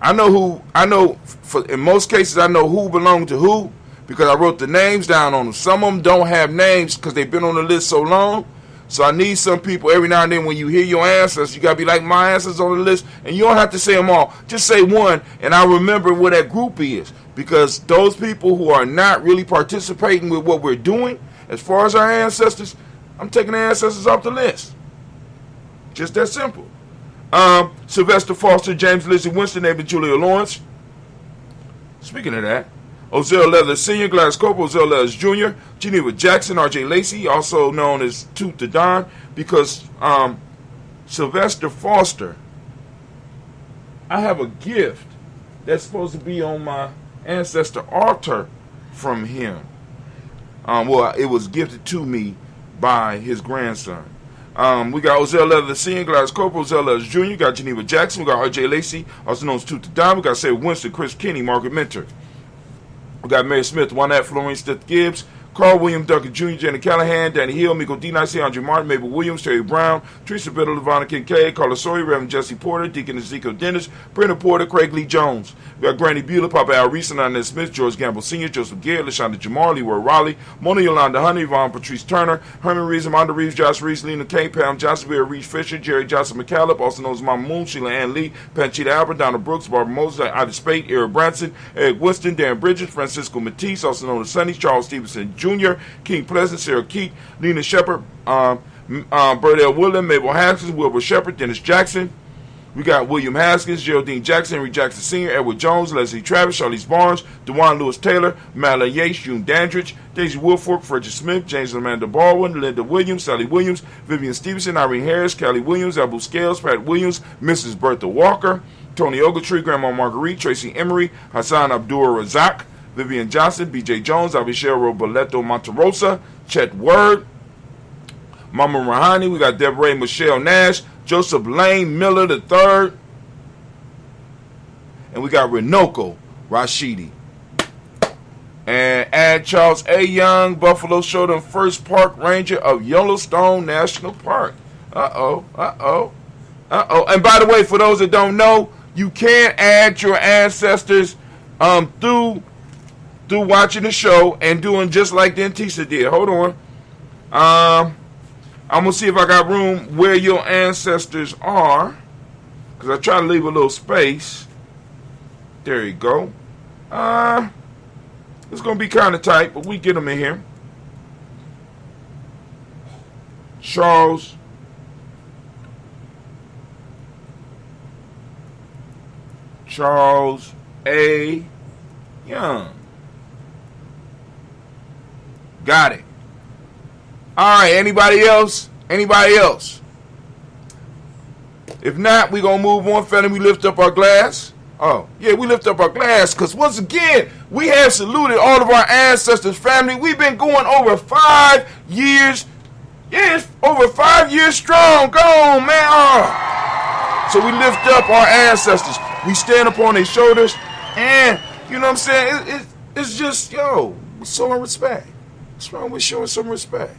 in most cases, I know who belonged to who because I wrote the names down on them. Some of them don't have names because they've been on the list so long. So I need some people every now and then when you hear your ancestors, you got to be like, my ancestors on the list. And you don't have to say them all. Just say one, and I'll remember what that group is. Because those people who are not really participating with what we're doing, as far as our ancestors, I'm taking the ancestors off the list. Just that simple. Sylvester Foster, James Lizzie Winston, David Julia Lawrence. Speaking of that, Ozell Leathers Sr., Gladys Corporal, Ozell Leathers Jr., Geneva Jackson, R.J. Lacey, also known as Toot the Don, because Sylvester Foster, I have a gift that's supposed to be on my ancestor altar from him. It was gifted to me by his grandson. We got Ozell Leathers Sr., Gladys Corporal, Ozell Leathers Jr., we got Geneva Jackson, we got R.J. Lacey, also known as Toot the Don, we got Sarah Winston, Chris Kinney, Margaret Mentor. We got Mary Smith, Juanette Florence Stith Gibbs, Carl William Duncan Jr., Jenny Callahan, Danny Hill, Miko D. Nice, Andre Martin, Mabel Williams, Terry Brown, Teresa Biddle, Lavonna Kincaid, Carla Sawyer, Reverend Jesse Porter, Deacon Ezekiel Dennis, Brenda Porter, Craig Lee Jones. We got Granny Bueller, Papa Al Reese, Annette Smith, George Gamble Sr., Joseph Garrett, LaShonda Jamar, Leroy Raleigh, Mona Yolanda Honey, Yvonne Patrice Turner, Herman Reeves, Amanda Reeves, Josh Reeves, Lena Kane, Pam Johnson, Vera Reeves Fisher, Jerry Johnson McCallum, also known as Mama Moon, Sheila Ann Lee, Panchita Albert, Donna Brooks, Barbara Moses, Ida Spade, Eric Branson, Eric Winston, Darren Bridges, Francisco Matisse, also known as Sonny, Charles Stevenson Jr., King Pleasant, Sarah Keat, Lena Shepard, Burdell Woodland, Mabel Haskins, Wilbur Shepard, Dennis Jackson. We got William Haskins, Geraldine Jackson, Henry Jackson Sr., Edward Jones, Leslie Travis, Charlize Barnes, DeJuan Lewis Taylor, Madeline Yates, June Dandridge, Daisy Wilfork, Frederick Smith, James Amanda Baldwin, Linda Williams, Sally Williams, Vivian Stevenson, Irene Harris, Kelly Williams, Abu Scales, Pat Williams, Mrs. Bertha Walker, Tony Ogletree, Grandma Marguerite, Tracy Emery, Hassan Abdul Razak, Vivian Johnson, B.J. Jones, Abishel Roboleto Monterosa, Chet Word, Mama Rahani. We got Deborah Michelle Nash, Joseph Lane Miller III, and we got Renoko Rashidi. And add Charles A. Young, Buffalo Shoulder, first park ranger of Yellowstone National Park. Uh-oh. And by the way, for those that don't know, you can add your ancestors through watching the show and doing just like Dentista did. Hold on. I'm going to see if I got room where your ancestors are, because I try to leave a little space. There you go. It's going to be kind of tight, but we get them in here. Charles A. Young. Got it. All right, anybody else? If not, we're going to move on, family. We lift up our glass. Oh, yeah, we lift up our glass because, once again, we have saluted all of our ancestors, family. We've been going over 5 years. Yes, over 5 years strong. Go on, man. Oh. So we lift up our ancestors. We stand upon their shoulders. And, you know what I'm saying? It's just, we're showing respect. What's wrong with showing some respect?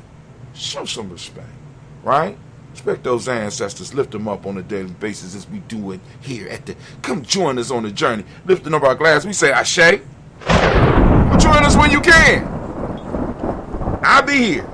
Show some respect, right? Respect those ancestors. Lift them up on a daily basis as we do it here at the... Come join us on the journey. Lifting up our glass, we say, Ashe. Come join us when you can. I'll be here.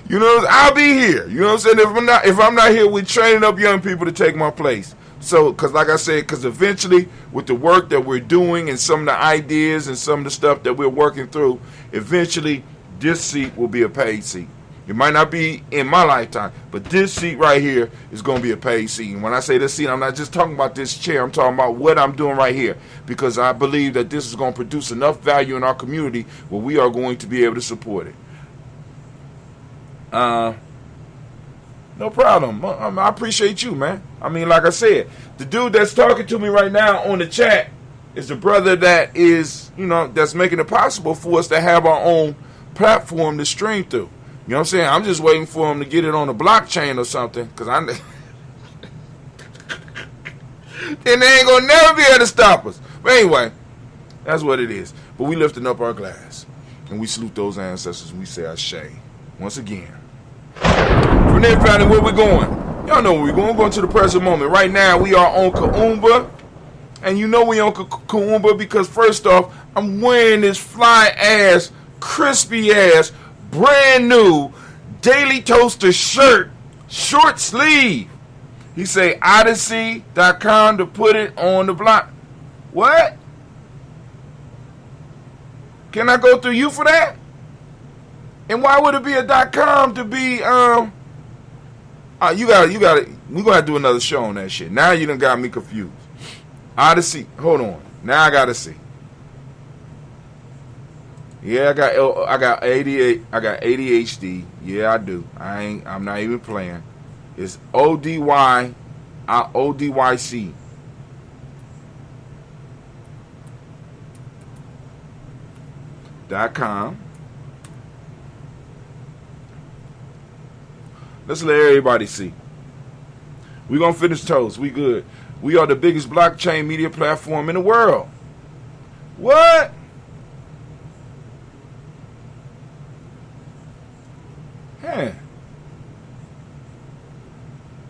You know, I'll be here. You know what I'm saying? If I'm not here, we're training up young people to take my place. So, because like I said, because eventually with the work that we're doing and some of the ideas and some of the stuff that we're working through, eventually this seat will be a paid seat. It might not be in my lifetime, but this seat right here is going to be a paid seat. And when I say this seat, I'm not just talking about this chair. I'm talking about what I'm doing right here, because I believe that this is going to produce enough value in our community where we are going to be able to support it. No problem. I appreciate you, man. I mean, like I said, the dude that's talking to me right now on the chat is the brother that is, that's making it possible for us to have our own platform to stream through. You know what I'm saying? I'm just waiting for them to get it on the blockchain or something, because then they ain't gonna never be able to stop us. But anyway, that's what it is. But we lifting up our glass, and we salute those ancestors, and we say Ashe once again. From there, family, where we going? Y'all know where we're going. We're going to the present moment. Right now, we are on Kummba. And you know we on Kummba because, first off, I'm wearing this fly-ass, crispy-ass, brand new Daily Toaster shirt, short sleeve. He say Odyssey.com to put it on the block. What? Can I go through you for that? And why would it be a .com to be you got it. We gonna have to do another show on that shit. Now you done got me confused. Odyssey, hold on. Now I gotta see. Yeah, I got ADHD. Yeah, I do. I'm not even playing. It's ODYC. .com. Let's let everybody see. We're gonna finish toast. We good. We are the biggest blockchain media platform in the world. What?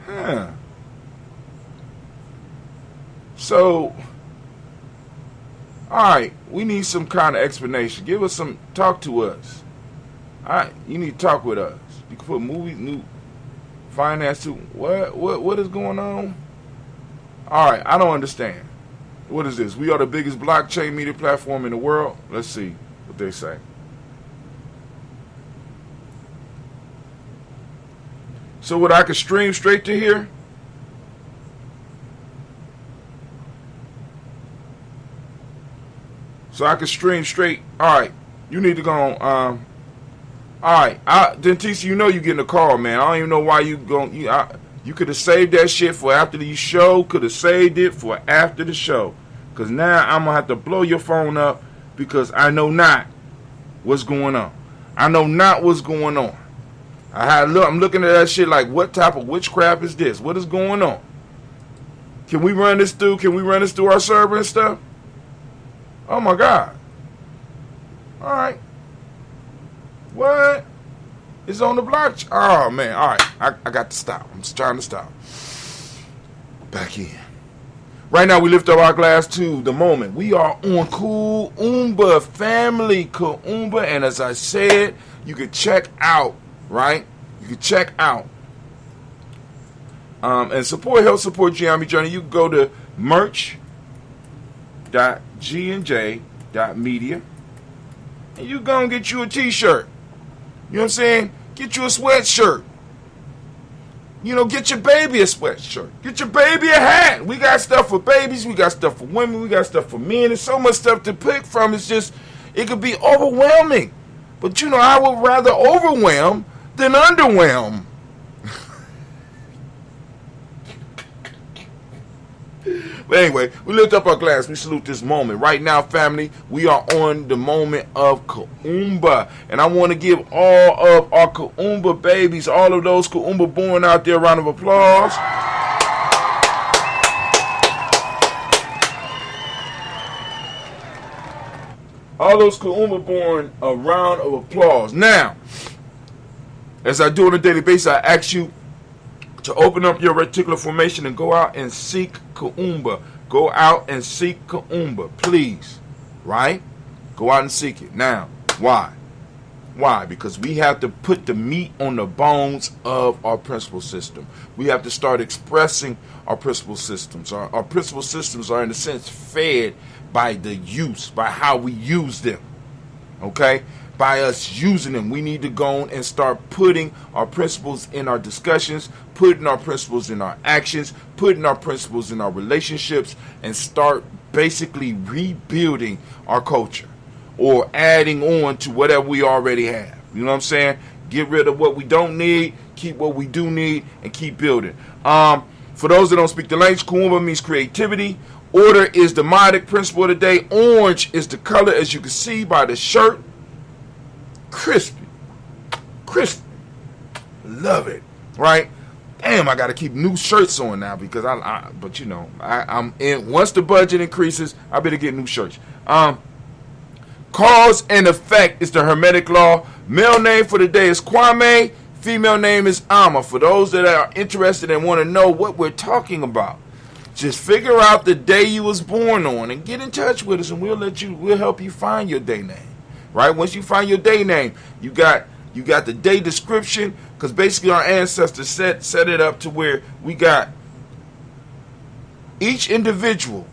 Huh. So, alright, we need some kind of explanation. Give us some, talk to us. Alright, you need to talk with us. You can put movies, new finance to, what is going on? Alright, I don't understand. What is this? We are the biggest blockchain media platform in the world. Let's see what they say. So what, I could stream straight to here? So I could stream straight. Alright, you need to go on, alright, Dentista, you know you getting a call, man. I don't even know why you going. You could have saved that shit for after the show. Could have saved it for after the show. Because now I'm going to have to blow your phone up because I know not what's going on. I know not what's going on. I'm looking at that shit like, what type of witchcraft is this? What is going on? Can we run this through? Can we run this through our server and stuff? Oh my God. Alright. What? It's on the block. Oh man. Alright. I got to stop. I'm just trying to stop. Back in. Right now we lift up our glass to the moment. We are on Kummba, family Kummba. And as I said, you can check out, right? You can check out. And help support Gye-Nyame Journey. You can go to merch.gnj.media and you go and get you a t-shirt. You know what I'm saying? Get you a sweatshirt. You know, get your baby a sweatshirt. Get your baby a hat. We got stuff for babies. We got stuff for women. We got stuff for men. There's so much stuff to pick from. It's just, it could be overwhelming. But you know, I would rather overwhelm than underwhelm. But anyway, we lift up our glass. We salute this moment. Right now, family, we are on the moment of Kummba. And I want to give all of our Kummba babies, all of those Kummba born out there, a round of applause. All those Kummba born, a round of applause. Now, as I do on a daily basis, I ask you to open up your reticular formation and go out and seek Kummba. Go out and seek Kummba, please. Right? Go out and seek it. Now, why? Why? Because we have to put the meat on the bones of our principal system. We have to start expressing our principal systems. Our principal systems are, in a sense, fed by the use, by how we use them. Okay? By us using them, we need to go and start putting our principles in our discussions, putting our principles in our actions, putting our principles in our relationships, and start basically rebuilding our culture or adding on to whatever we already have. You know what I'm saying? Get rid of what we don't need, keep what we do need, and keep building. For those that don't speak the language, Kummba means creativity. Order is the modic principle of the day. Orange is the color, as you can see by the shirt. crispy. Crispy. Love it. Right? Damn, I got to keep new shirts on now because but you know, I'm in. Once the budget increases, I better get new shirts. Cause and effect is the Hermetic law. Male name for the day is Kwame. Female name is Ama. For those that are interested and want to know what we're talking about, just figure out the day you was born on and get in touch with us, and we'll help you find your day name. Right? Once you find your day name, you got the day description, because basically our ancestors set it up to where we got each individual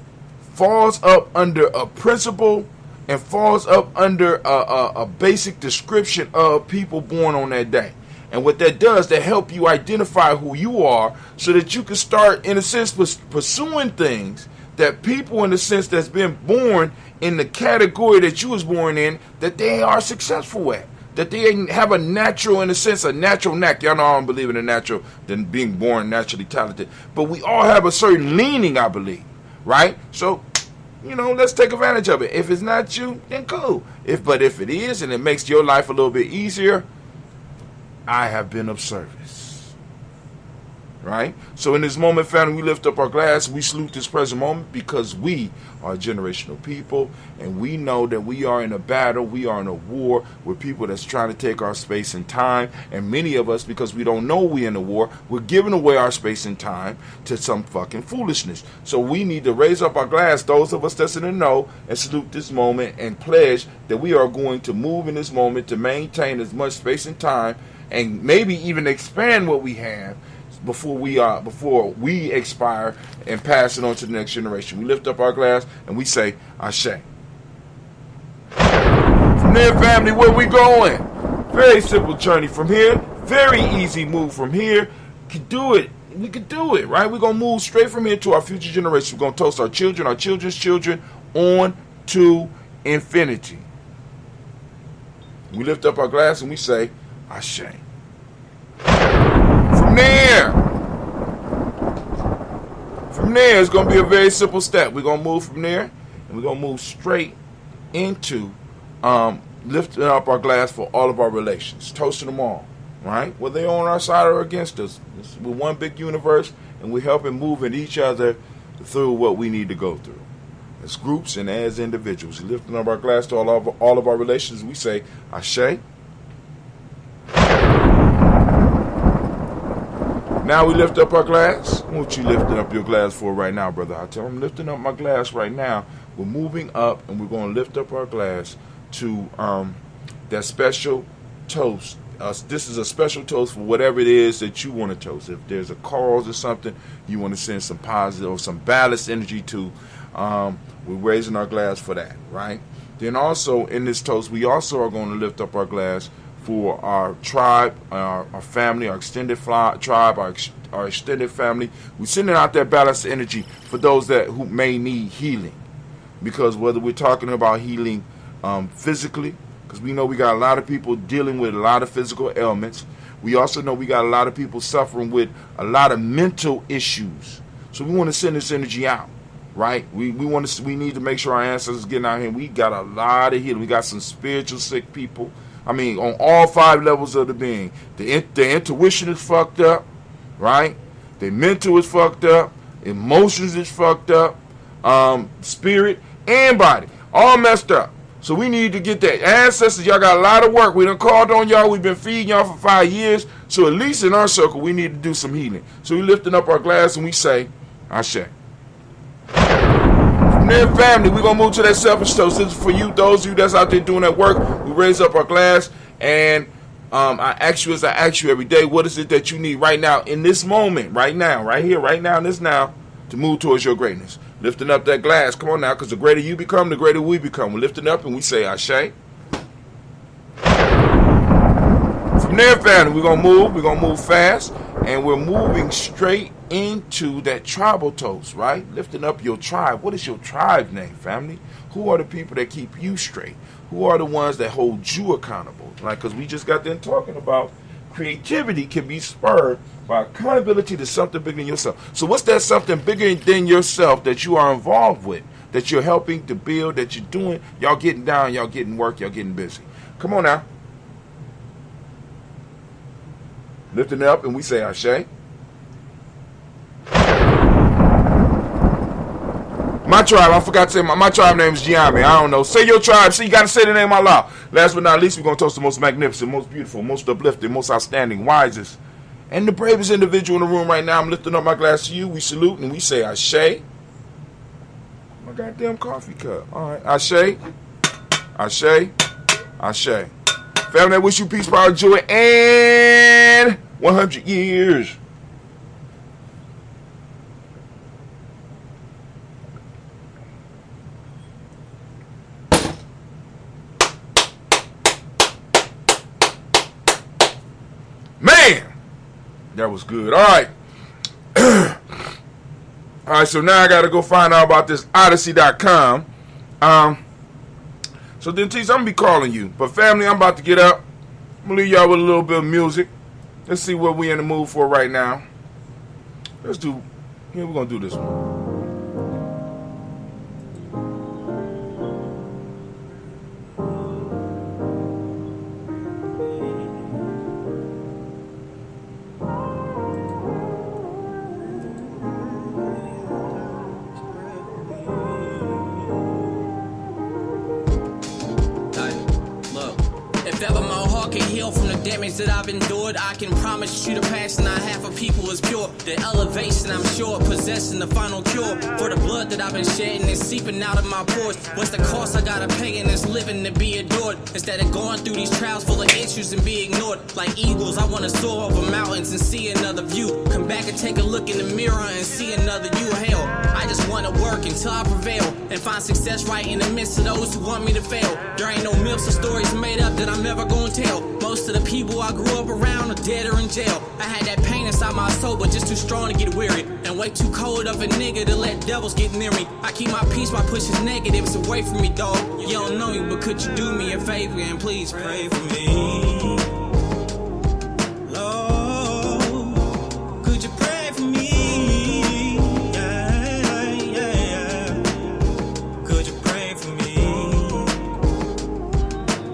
falls up under a principle and falls up under a basic description of people born on that day. And what that does, that help you identify who you are so that you can start, in a sense, pursuing things that people, in a sense, that's been born in the category that you was born in, that they are successful at. That they have a natural, in a sense, a natural knack. Y'all know I don't believe in the natural than being born naturally talented. But we all have a certain leaning, I believe. Right? So, you know, let's take advantage of it. If it's not you, then cool. But if it is, and it makes your life a little bit easier, I have been of service. Right? So in this moment, family, we lift up our glass. We salute this present moment because we are generational people. And we know that we are in a battle. We are in a war with people that's trying to take our space and time. And many of us, because we don't know we're in a war, we're giving away our space and time to some fucking foolishness. So we need to raise up our glass, those of us that's in the know, and salute this moment and pledge that we are going to move in this moment to maintain as much space and time and maybe even expand what we have before we expire and pass it on to the next generation. We lift up our glass and we say, Ashe. From there, family, where we going? Very simple journey from here. Very easy move from here. Can do it. We can do it, right? We're going to move straight from here to our future generation. We're going to toast our children, our children's children on to infinity. We lift up our glass and we say, Ashe. From there, it's going to be a very simple step. We're going to move from there, and we're going to move straight into lifting up our glass for all of our relations, toasting them all, right? Whether they're on our side or against us. We're one big universe, and we're helping moving each other through what we need to go through. As groups and as individuals, lifting up our glass to all of our relations, we say, Ashe. Now we lift up our glass. What you lifting up your glass for right now, brother? I tell them, lifting up my glass right now. We're moving up, and we're going to lift up our glass to that special toast. This is a special toast for whatever it is that you want to toast. If there's a cause or something you want to send some positive or some balanced energy to, we're raising our glass for that, right? Then also in this toast, we also are going to lift up our glass for our tribe, our family, our extended tribe, our extended family. We're sending out that balanced energy for those who may need healing. Because whether we're talking about healing physically, because we know we got a lot of people dealing with a lot of physical ailments. We also know we got a lot of people suffering with a lot of mental issues. So we want to send this energy out, right? We need to make sure our ancestors getting out here. We got a lot of healing. We got some spiritual sick people. I mean, on all 5 levels of the being. The intuition is fucked up, right? The mental is fucked up. Emotions is fucked up. Spirit and body. All messed up. So we need to get that. Ancestors, y'all got a lot of work. We done called on y'all. We've been feeding y'all for 5 years. So at least in our circle, we need to do some healing. So we lifting up our glass and we say, Ashe. From there, family, we're going to move to that selfish toast. This is for you, those of you that's out there doing that work. We raise up our glass, and I ask you every day, what is it that you need right now, in this moment, right now, right here, right now, in this now, to move towards your greatness. Lifting up that glass. Come on now, because the greater you become, the greater we become. We're lifting up and we say, Ashe. From there, family, we're going to move. We're going to move fast, and we're moving straight into that tribal toast, right? Lifting up your tribe. What is your tribe name, family? Who are the people that keep you straight? Who are the ones that hold you accountable? Like, because we just got done talking about creativity can be spurred by accountability to something bigger than yourself. So what's that something bigger than yourself that you are involved with, that you're helping to build, that you're doing? Y'all getting down, y'all getting work, y'all getting busy. Come on now. lifting it up, and we say Ashe. My tribe, I forgot to say, my tribe name is Gye-Nyame. I don't know. Say your tribe. See, you got to say the name out loud. Last but not least, we're going to toast the most magnificent, most beautiful, most uplifting, most outstanding, wisest, and the bravest individual in the room right now. I'm lifting up my glass to you. We salute and we say Ashe. My goddamn coffee cup. All right. Ashe. Ashe. Ashe. Family, I wish you peace, power, joy, and 100 years. Man, that was good. All right. All right, so now I got to go find out about this Odyssey.com. So then, Tease, I'm going to be calling you. But family, I'm about to get up. I'm going to leave y'all with a little bit of music. Let's see what we in the mood for right now. Let's do, yeah, we're going to do this one. From the damage that I've endured, I can promise you the passion I have for people is pure. The elevation, I'm sure, possessing the final cure for the blood that I've been shedding and seeping out of my pores. What's the cost I gotta pay in this living to be adored? Instead of going through these trials full of issues and be ignored, like eagles, I wanna soar over mountains and see another view. Come back and take a look in the mirror and see another you. Hell, I just wanna work until I prevail and find success right in the midst of those who want me to fail. There ain't no myths or stories made up that I'm never gonna tell. Most of the people I grew up around are dead or in jail. I had that pain inside my soul, but just too strong to get weary, and way too cold of a nigga to let devils get near me. I keep my peace by pushing negatives away from me, dog. You don't know me, but could you do me a favor and please pray for me? Lord, could you pray for me? Could you pray for me?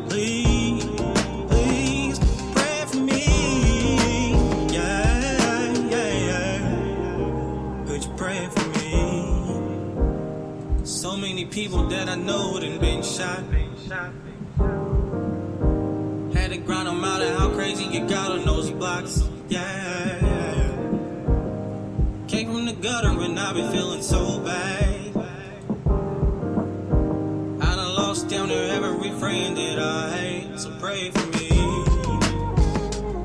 Please pray for me. Could you pray for me? So many people that I know done been shot. Had to grind them out of how crazy you got on those blocks. Came from the gutter and I've been feeling so bad. I done lost down to every friend that I hate. So pray for me.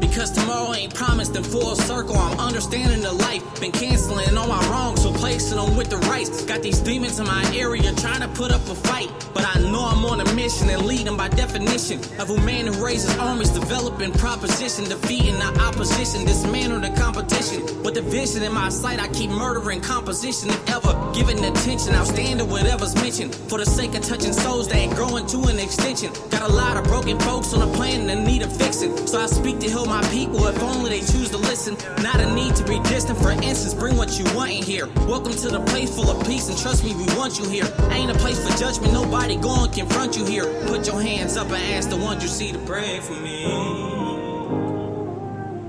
Because tomorrow ain't promised in full circle. I'm understanding the life. Been canceling all my wrongs, replacing them with the rights. Got these demons in my area trying to put up a fight. But I know I'm on a mission and leading by definition of a man who raises armies, developing proposition, defeating the opposition, dismantle the competition. With the vision in my sight, I keep murdering composition. If ever giving attention, I'll stand to whatever's mentioned. For the sake of touching souls that ain't growing to an extension. Got a lot of broken folks on the planet that need a fixing. So I speak to heal my people if only they choose to listen. Not a need to be distant, for instance, bring what you want in here. Welcome to the place full of peace, and trust me, we want you here. Ain't a place for judgment, nobody go and confront you here. Put your hands up and ask the ones you see to pray for me.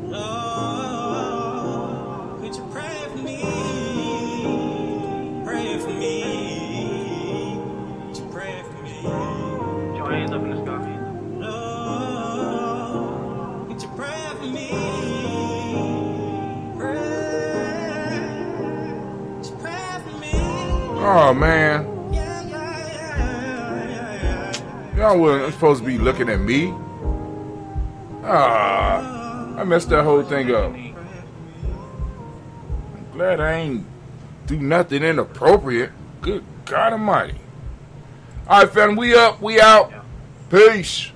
Lord, could you pray for me? Pray for me. Could you pray for me? Put your hands up in the sky. Lord, could you pray for me? Could you pray for me? Oh, man. Y'all wasn't supposed to be looking at me. I messed that whole thing up. I'm glad I ain't do nothing inappropriate. Good God Almighty. All right, fam, we up, we out. Peace.